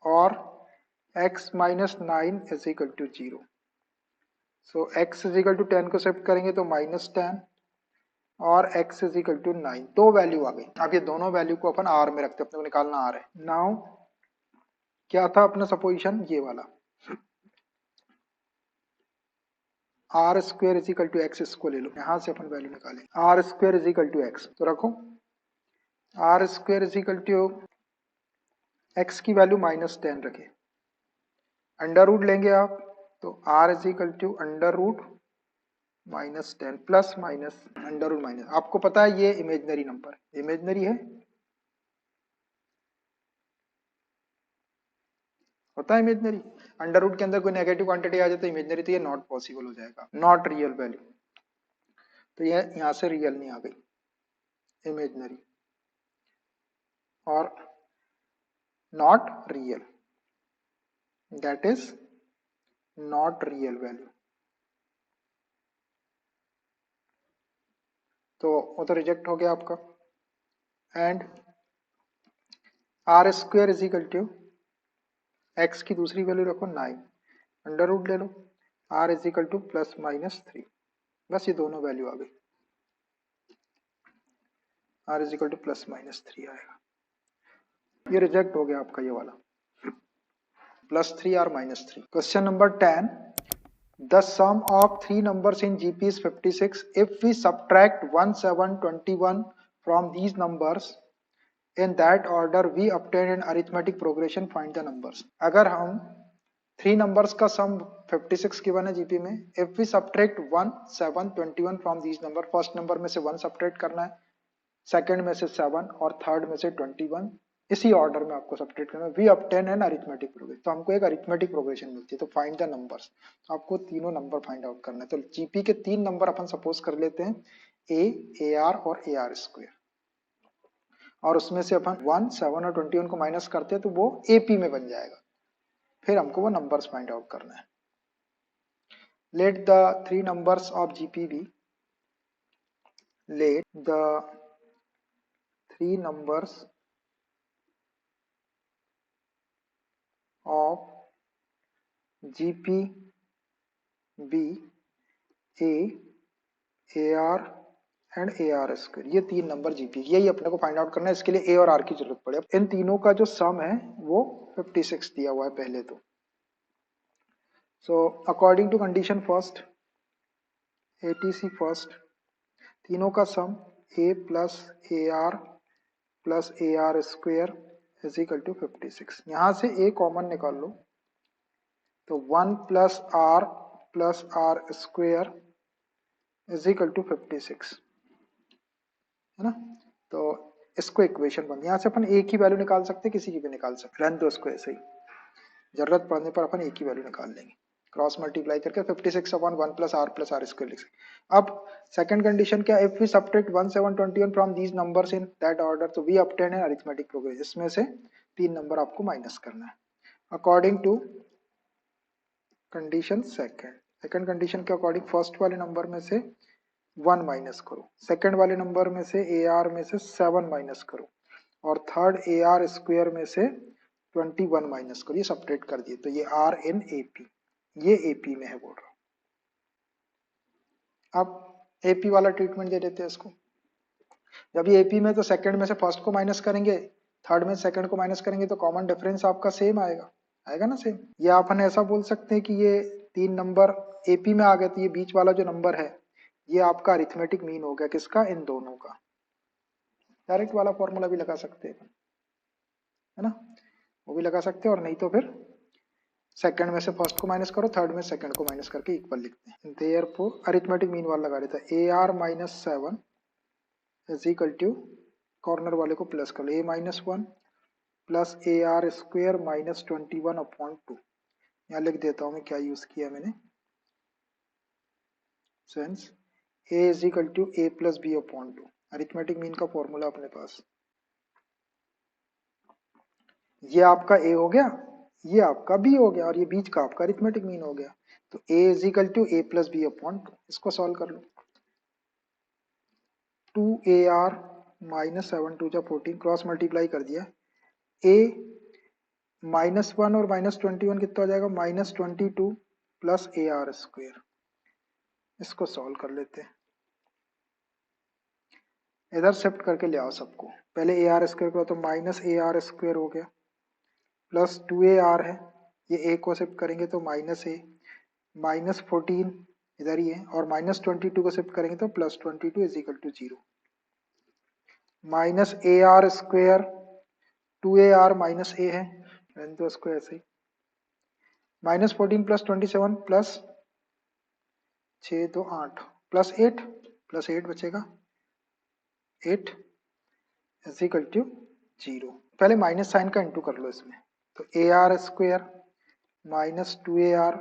और x minus 9 is equal to 0। So x is equal to 10 को शिफ्ट करेंगे तो माइनस 10 और x इज इक्वल टू 9, दो वैल्यू आ गई। अब ये दोनों वैल्यू को अपन r में रखते हैं, अपने को निकालना r है। नाउ क्या था अपना सपोजिशन, ये वाला r square is equal to x, इसको ले लो, यहां से अपन वैल्यू निकालें r square is equal to x. तो रखो r square is equal to x की वैल्यू माइनस 10 रखे, अंडर रूट लेंगे आप तो r is equal to under root minus 10 plus minus under root minus. आपको पता है ये इमेजनरी नंबर, इमेजनरी है, होता है इमेजनरी। अंडर रूट के अंदर कोई नेगेटिव क्वांटिटी आ जाए तो इमेजनरी, तो ये नॉट पॉसिबल हो जाएगा, नॉट रियल वैल्यू, तो ये यहां से रियल नहीं आ गई, इमेजनरी और not real, that is not real value, तो वो तो रिजेक्ट हो गया आपका। And r square is equal to x की दूसरी वैल्यू रखो 9, अंडर रूट ले लो, r is equal to plus minus 3, बस ये दोनों वैल्यू आ गई, r is equal to plus minus 3 आएगा। ये रिजेक्ट हो गया आपका ये वाला, प्लस 3 और minus 3। Question number 10, the sum of three numbers in GP is 56. If we subtract 1, 7, 21 from these numbers in that order, we obtain an arithmetic progression. Find the numbers. अगर हम थ्री नंबर्स का sum 56 given है GP में, if we subtract 1, 7, 21 from these number, first number में से 1 subtract करना है, second में से 7 और थर्ड में से 21, इसी ऑर्डर में आपको सब्ट्रैक्ट करना है, we obtain an arithmetic progression, तो हमको एक अरिथमेटिक प्रोग्रेशन मिलती है। तो फाइंड द नंबर्स, आपको तीनों नंबर फाइंड आउट करना है। तो जीपी के तीन नंबर अपन सपोज कर लेते हैं, ए आर और ए आर स्क्वायर, और उसमें से अपन 1, 7 और 21 को माइनस करते हैं तो वो एपी में बन जाएगा, फिर हमको वो नंबर्स फाइंड आउट करना है। Let the three numbers of GP be, let the three numbers of GP B A AR and AR square, ये तीन नंबर जीपी, यही अपने को फाइंड आउट करना है। इसके लिए ए और आर की जरूरत पड़े। इन तीनों का जो सम है वो 56 दिया हुआ है पहले तो। So according to condition first, ATC first, तीनों का sum A plus AR plus AR square is equal to 56। यहां से A कॉमन निकाल लो तो 1 plus r square is equal to 56, है ना। तो इसको इक्वेशन बन, यहाँ से अपन एक ही वैल्यू निकाल सकते हैं, किसी की भी निकाल सकते हैं, रहने दो इसको ऐसे ही, जरूरत पड़ने पर अपन एक ही वैल्यू निकाल लेंगे, क्रॉस मल्टीप्लाई करके 56 अपॉन 1 प्लस आर स्क्वेयर लिख सकते। अब सेकंड कंडीशन क्या, if we subtract 1, 7, 21 from these numbers in that order, तो we obtain an arithmetic progression, इसमें से तीन नंबर आपको माइनस करना है according to condition second condition के अकॉर्डिंग फर्स्ट वाले नंबर में से 1 माइनस करो, सेकंड वाले नंबर में से AR में से 7 माइनस करो, और थर्ड AR स्क्वायर में से 21 माइनस करो, ये सब्ट्रैक्ट कर दिए तो ये R इन AP, ये AP में है बोल रहा हूं। अब AP वाला ट्रीटमेंट दे देते हैं इसको, जब ये AP में तो सेकंड में से फर्स्ट को माइनस करेंगे, थर्ड में सेकंड को माइनस करेंगे तो कॉमन डिफरेंस आपका सेम आएगा, आएगा ना सेम। या अपन ऐसा बोल सकते हैं कि ये तीन नंबर AP में आ गए तो ये बीच वाला जो नंबर है ये आपका अरिथमेटिक मीन हो गया, किसका, इन दोनों का। डायरेक्ट वाला फॉर्मूला भी लगा सकते हैं, है ना, वो भी लगा सकते हैं, और नहीं तो फिर सेकंड में से फर्स्ट को माइनस करो, थर्ड में सेकंड को माइनस करके इक्वल लिखते हैं। देयरफॉर अरिथमेटिक मीन वाला लगा देता है AR minus 7 is equal to, corner वाले को प्लस कर लो, A minus 1 plus AR square minus 21/2। यहाँ लिख देता हूँ मैं क्या यूज किया मैंने, since A is equal to A plus B/2। Arithmetic mean का फॉर्मूला अपने पास, ये आपका A हो गया, ये आपका B हो गया, और ये बीच का आपका अरिथमेटिक मीन हो गया। तो A is equal to A plus B/2। इसको सॉल्व कर लो। 2AR माइनस 7 2 14, क्रॉस मल्टीप्लाई कर दिया। A माइनस 1 और माइनस 21 कितना हो जाएगा, -22 प्लस AR स्क्वेयर। इसको सॉल्व कर लेते हैं, इधर शिफ्ट करके ले आओ सबको। पहले AR स्क्वेयर को, तो माइनस AR स्क्वेयर हो गया, प्लस 2AR है, ये A को शिफ्ट करेंगे तो माइनस A, माइनस 14 इधर ही है, और माइनस 22 को शिफ्ट करेंगे तो plus 22 is equal to 0। Minus AR square 2AR minus A है, तो इसको ऐसे ही, माइनस 14 प्लस 27 प्लस 6 2 8 प्लस 8 बचेगा 8 इज इक्वल टू 0। पहले माइनस साइन का इंटू कर लो इसमें, तो AR square minus 2AR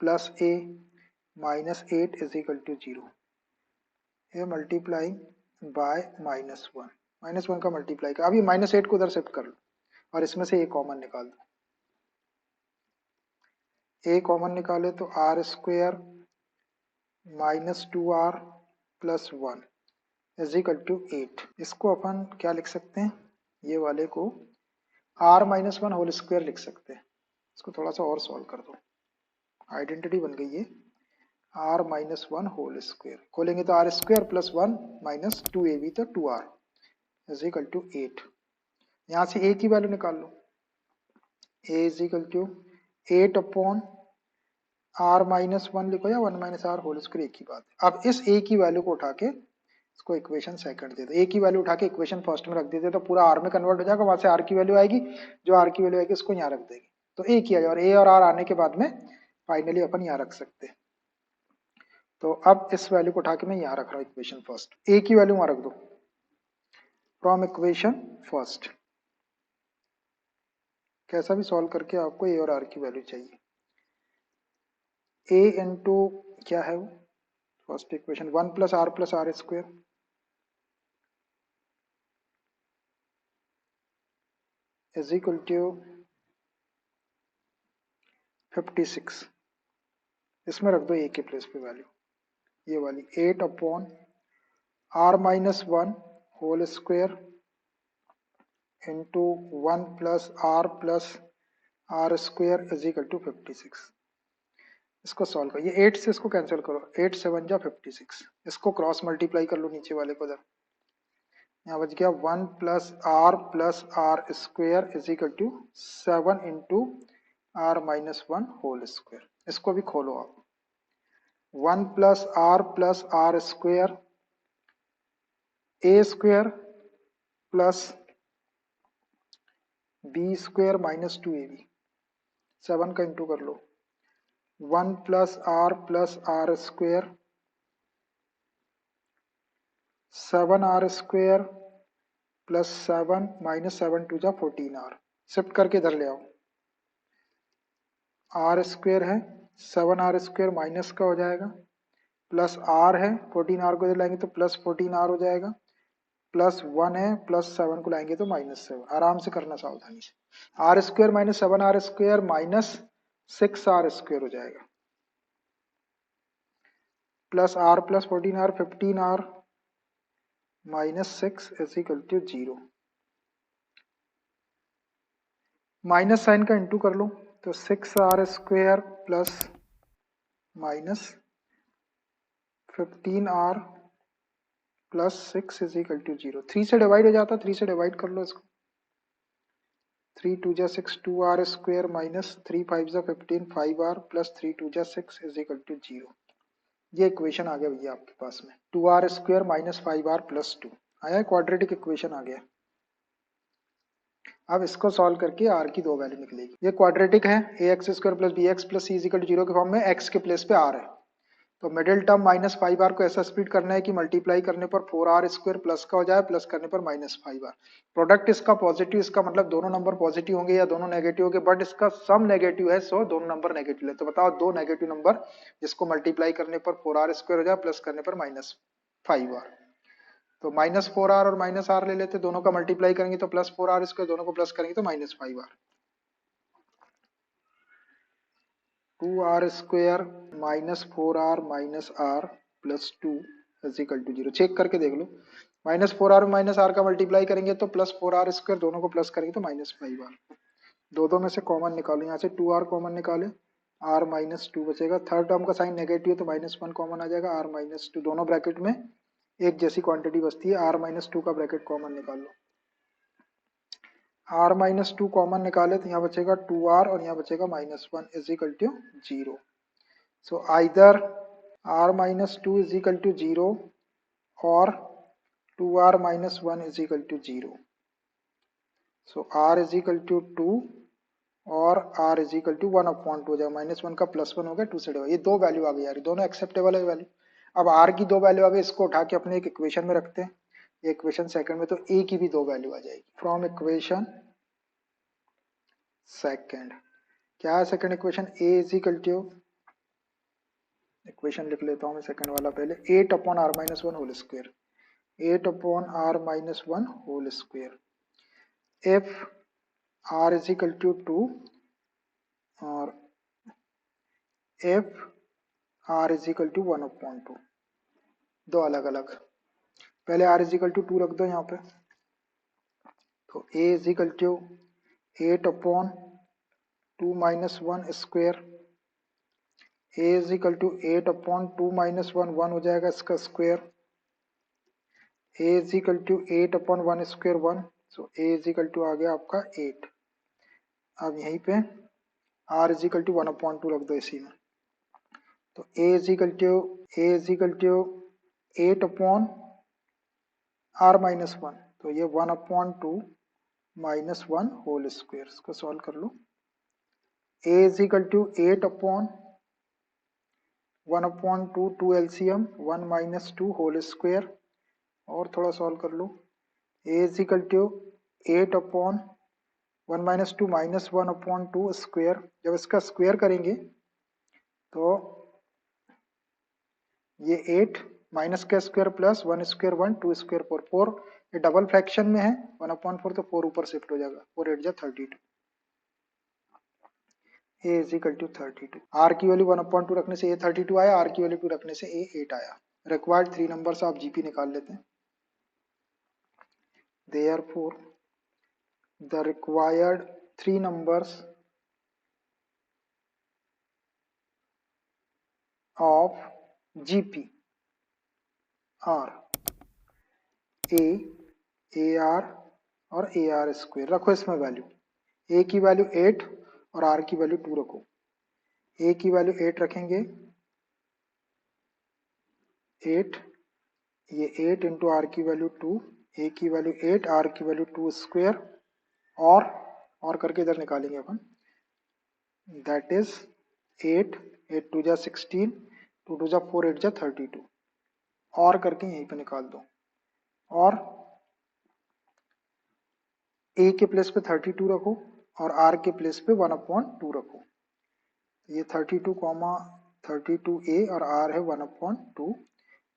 plus A minus 8 is equal to 0। ये मल्टीप्लाई बाय -1 का मल्टीप्लाई कर, अभी -8 को उधर शिफ्ट कर लो और इसमें से A कॉमन निकाल दो। A कॉमन निकाले तो R square minus 2R plus 1 is equal to 8। इसको अपन क्या लिख सकते हैं, ये वाले को R माइनस 1 होल स्क्वेयर लिख सकते हैं। इसको थोड़ा सा और सॉल्व कर दो, आइडेंटिटी बन गई है R माइनस 1 होल स्क्वेयर। खोलेंगे तो R square plus 1 minus 2AB, तो 2R इज इक्वल टू 8। यहाँ से A की वैल्यू निकाल लो, A is equal to 8 upon R minus 1 लिखो या 1 माइनस R होल स्क्वायर, एक ही बात है। अब इस A की वैल्यू को उठा के इसको इक्वेशन सेकंड दे दो, A की वैल्यू उठा के इक्वेशन फर्स्ट में रख देते तो पूरा R में कन्वर्ट हो जाएगा, वहां से R की वैल्यू आएगी, जो R की वैल्यू आएगी उसको यहाँ रख देंगे, तो A किया जाए, और A और R आने के बाद में फाइनली अपन यहाँ रख सकते हैं। तो अब इस वैल्यू को उठा के मैं यहाँ रख रहा हूँ इक्वेशन फर्स्ट, A की वैल्यू वहां रख दो फ्रॉम इक्वेशन फर्स्ट। कैसा भी सॉल्व करके आपको A और R की वैल्यू चाहिए। A इंटू क्या है वो first equation, 1 plus R square is equal to 56। इसमें रख दो A के प्लेस पे वैल्यू, ये वाली 8 upon R minus 1 whole square into 1 plus R square is equal to 56। इसको सॉल्व करो, ये 8 से इसको कैंसिल करो, 8 7 जा 56। इसको क्रॉस मल्टीप्लाई कर लो नीचे वाले को, इधर यहाँ बच गया 1 plus R square is equal to 7 into R minus 1 whole square. इसको भी खोलो आप, 1 plus R square A square plus B square minus 2AB, 7 का इंटू कर लो, 1 plus R square 7R square plus 7 minus 7 2 जा 14R, शिफ्ट करके इधर ले आओ, R स्क्वेयर है 7R स्क्वेयर माइनस का हो जाएगा, प्लस R है 14R को इधर लाएंगे तो प्लस 14R हो जाएगा, प्लस 1 है प्लस 7 को लाएंगे तो -7। आराम से करना सावधानी से, R square minus 7R square minus 6R square हो जाएगा, plus R plus 14R 15R minus 6 is equal to 0। Minus sign का इंटू कर लो, तो 6R square plus minus 15R plus 6 is equal to 0। 3 से डिवाइड हो जाता, 3 से डिवाइड कर लो इसको, 3 2 जा 6 2R स्क्वेयर माइनस 3 5 जा 15 5R प्लस 3 2 जा 6 इज इक्वल टू 0। ये इक्वेशन आ गया भैया आपके पास में, 2R square minus 5R plus 2 आया, क्वाड्रेटिक इक्वेशन आ गया। अब इसको सॉल्व करके आर की दो वैल्यू निकलेगी। ये क्वाड्रेटिक है, a x square plus b x plus c is equal to 0 के फॉर्म में, एक्स के प्लेस पे आर है। तो मिडिल टर्म -5r को ऐसा स्प्लिट करना है कि मल्टीप्लाई करने पर 4r स्क्वायर प्लस का हो जाए, प्लस करने पर -5r। प्रोडक्ट इसका पॉजिटिव, इसका मतलब दोनों नंबर पॉजिटिव होंगे या दोनों नेगेटिव होंगे, बट इसका सम नेगेटिव है, सो दोनों नंबर नेगेटिव है। तो बताओ दो नेगेटिव नंबर जिसको मल्टीप्लाई करने पर 4r स्क्वायर हो जाए, प्लस करने पर -5r। तो -4r और -r ले लेते, दोनों का मल्टीप्लाई करेंगे तो +4r स्क्वायर, दोनों को प्लस करेंगे तो -5r। 2r square -4r -r plus 2 is equal to 0। Check करके देख लो, -4r -r का मल्टीप्लाई करेंगे तो +4r स्क्वायर, दोनों को प्लस करेंगे तो -5r। दो में से कॉमन निकालो, यहाँ से 2r कॉमन निकाले, r -2 बचेगा। थर्ड टर्म का साइन नेगेटिव है तो -1 कॉमन आ जाएगा, r -2 दोनों ब्रैकेट में एक जैसी क्वांटिटी बचती है, r -2 का ब्रैकेट कॉमन निकाल लो। r -2 कॉमन निकाले तो यहाँ बचेगा 2r और यहाँ बचेगा -1 is equal to 0। So either r -2 is equal to 0 और 2r -1 is equal to 0। So r is equal to 2 और r इज इक्वल टू 1/2 हो जाएगा, -1 का +1 हो गया, 2 से डिवाइड। ये दो वैल्यू आ गई यार, दोनों एक्सेप्टेबल है वैल्यू। अब r की दो वैल्यू आ गई, इसको उठा के अपने एक इक्वेशन में रखते हैं, इक्वेशन सेकंड में, तो a की भी दो वैल्यू आ जाएगी। फ्रॉम इक्वेशन सेकंड, क्या है second equation, a is equal to, equation लिख लेता हूँ मैं सेकंड वाला पहले, 8/r-1 whole square, 8/r-1 whole square. If r is equal to 2 और if r is equal to 1/2, दो अलग अलग। पहले r इज इक्वल टू 2 रख दो यहाँ पे, तो a is equal to 8/2 - 1 square, a is equal to 8/2 - 1 हो जाएगा इसका square, a is equal to 8/1 square 1, so a is equal to आ गया आपका 8। अब यहीं पे r इज इक्वल टू 1/2 रख दो इसी में, तो a is equal to 8/r-1, तो ये 1/2 - 1 होल स्क्वायर। इसको सॉल्व कर लो, a is equal to 8/1/2, 2 LCM 1 - 2 whole square, और थोड़ा सॉल्व कर लो, a is equal to 8/1 - 2 - 1/2 square. जब इसका स्क्वायर करेंगे तो ये 8 माइनस का स्क्वायर प्लस 1 स्क्वायर 1 2 स्क्वायर 4 4, ये डबल फ्रैक्शन में है 1/4, तो 4 ऊपर शिफ्ट हो जाएगा, 4 8 जा 32। a is equal to 32। r की वैल्यू 1/2 रखने से a 32 आया, r की वैल्यू 2 रखने से a 8 आया। रिक्वायर्ड 3 नंबर्स आप जीपी निकाल लेते हैं। Therefore, the required 3 numbers of GP are A, AR और AR स्क्वायर। रखो इसमें वैल्यू, A की वैल्यू 8 और R की वैल्यू 2 रखो। A की वैल्यू 8 रखेंगे, 8, ये 8 इंटू R की वैल्यू 2, A की वैल्यू 8, R की वैल्यू 2 स्क्वायर, और करके इधर निकालेंगे अपन, दैट इज 8 8 2 जा 16, 2 2 जा 4 8 जा 32, और करके यहीं पे निकाल दो। और a के प्लेस पे 32 रखो और r के प्लेस पे 1/2 रखो। ये 32 कॉमा 32a और r है 1/2,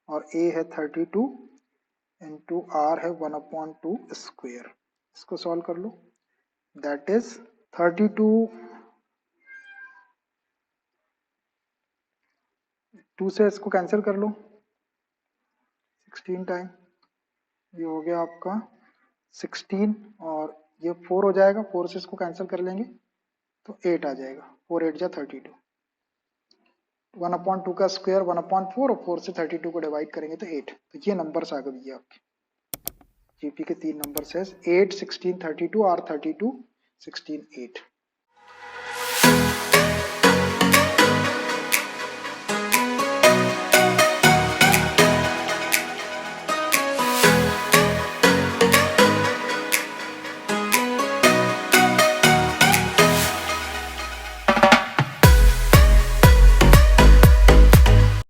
और a है 32 इंटू r है 1/2 स्क्वायर। इसको सॉल्व कर लो, दैट इज 32, 2 से इसको कैंसिल कर लो 16 टाइम, ये हो गया आपका 16, और ये 4 हो जाएगा, 4 से इसको कैंसिल कर लेंगे तो 8 आ जाएगा, 4 8 जा 32, 1/2 का स्क्वायर 1/4, और 4 से 32 को डिवाइड करेंगे तो 8। तो ये नंबर्स आ गए आपके जीपी के 3 नंबर्स है, 8 16 32 और 32 16 8।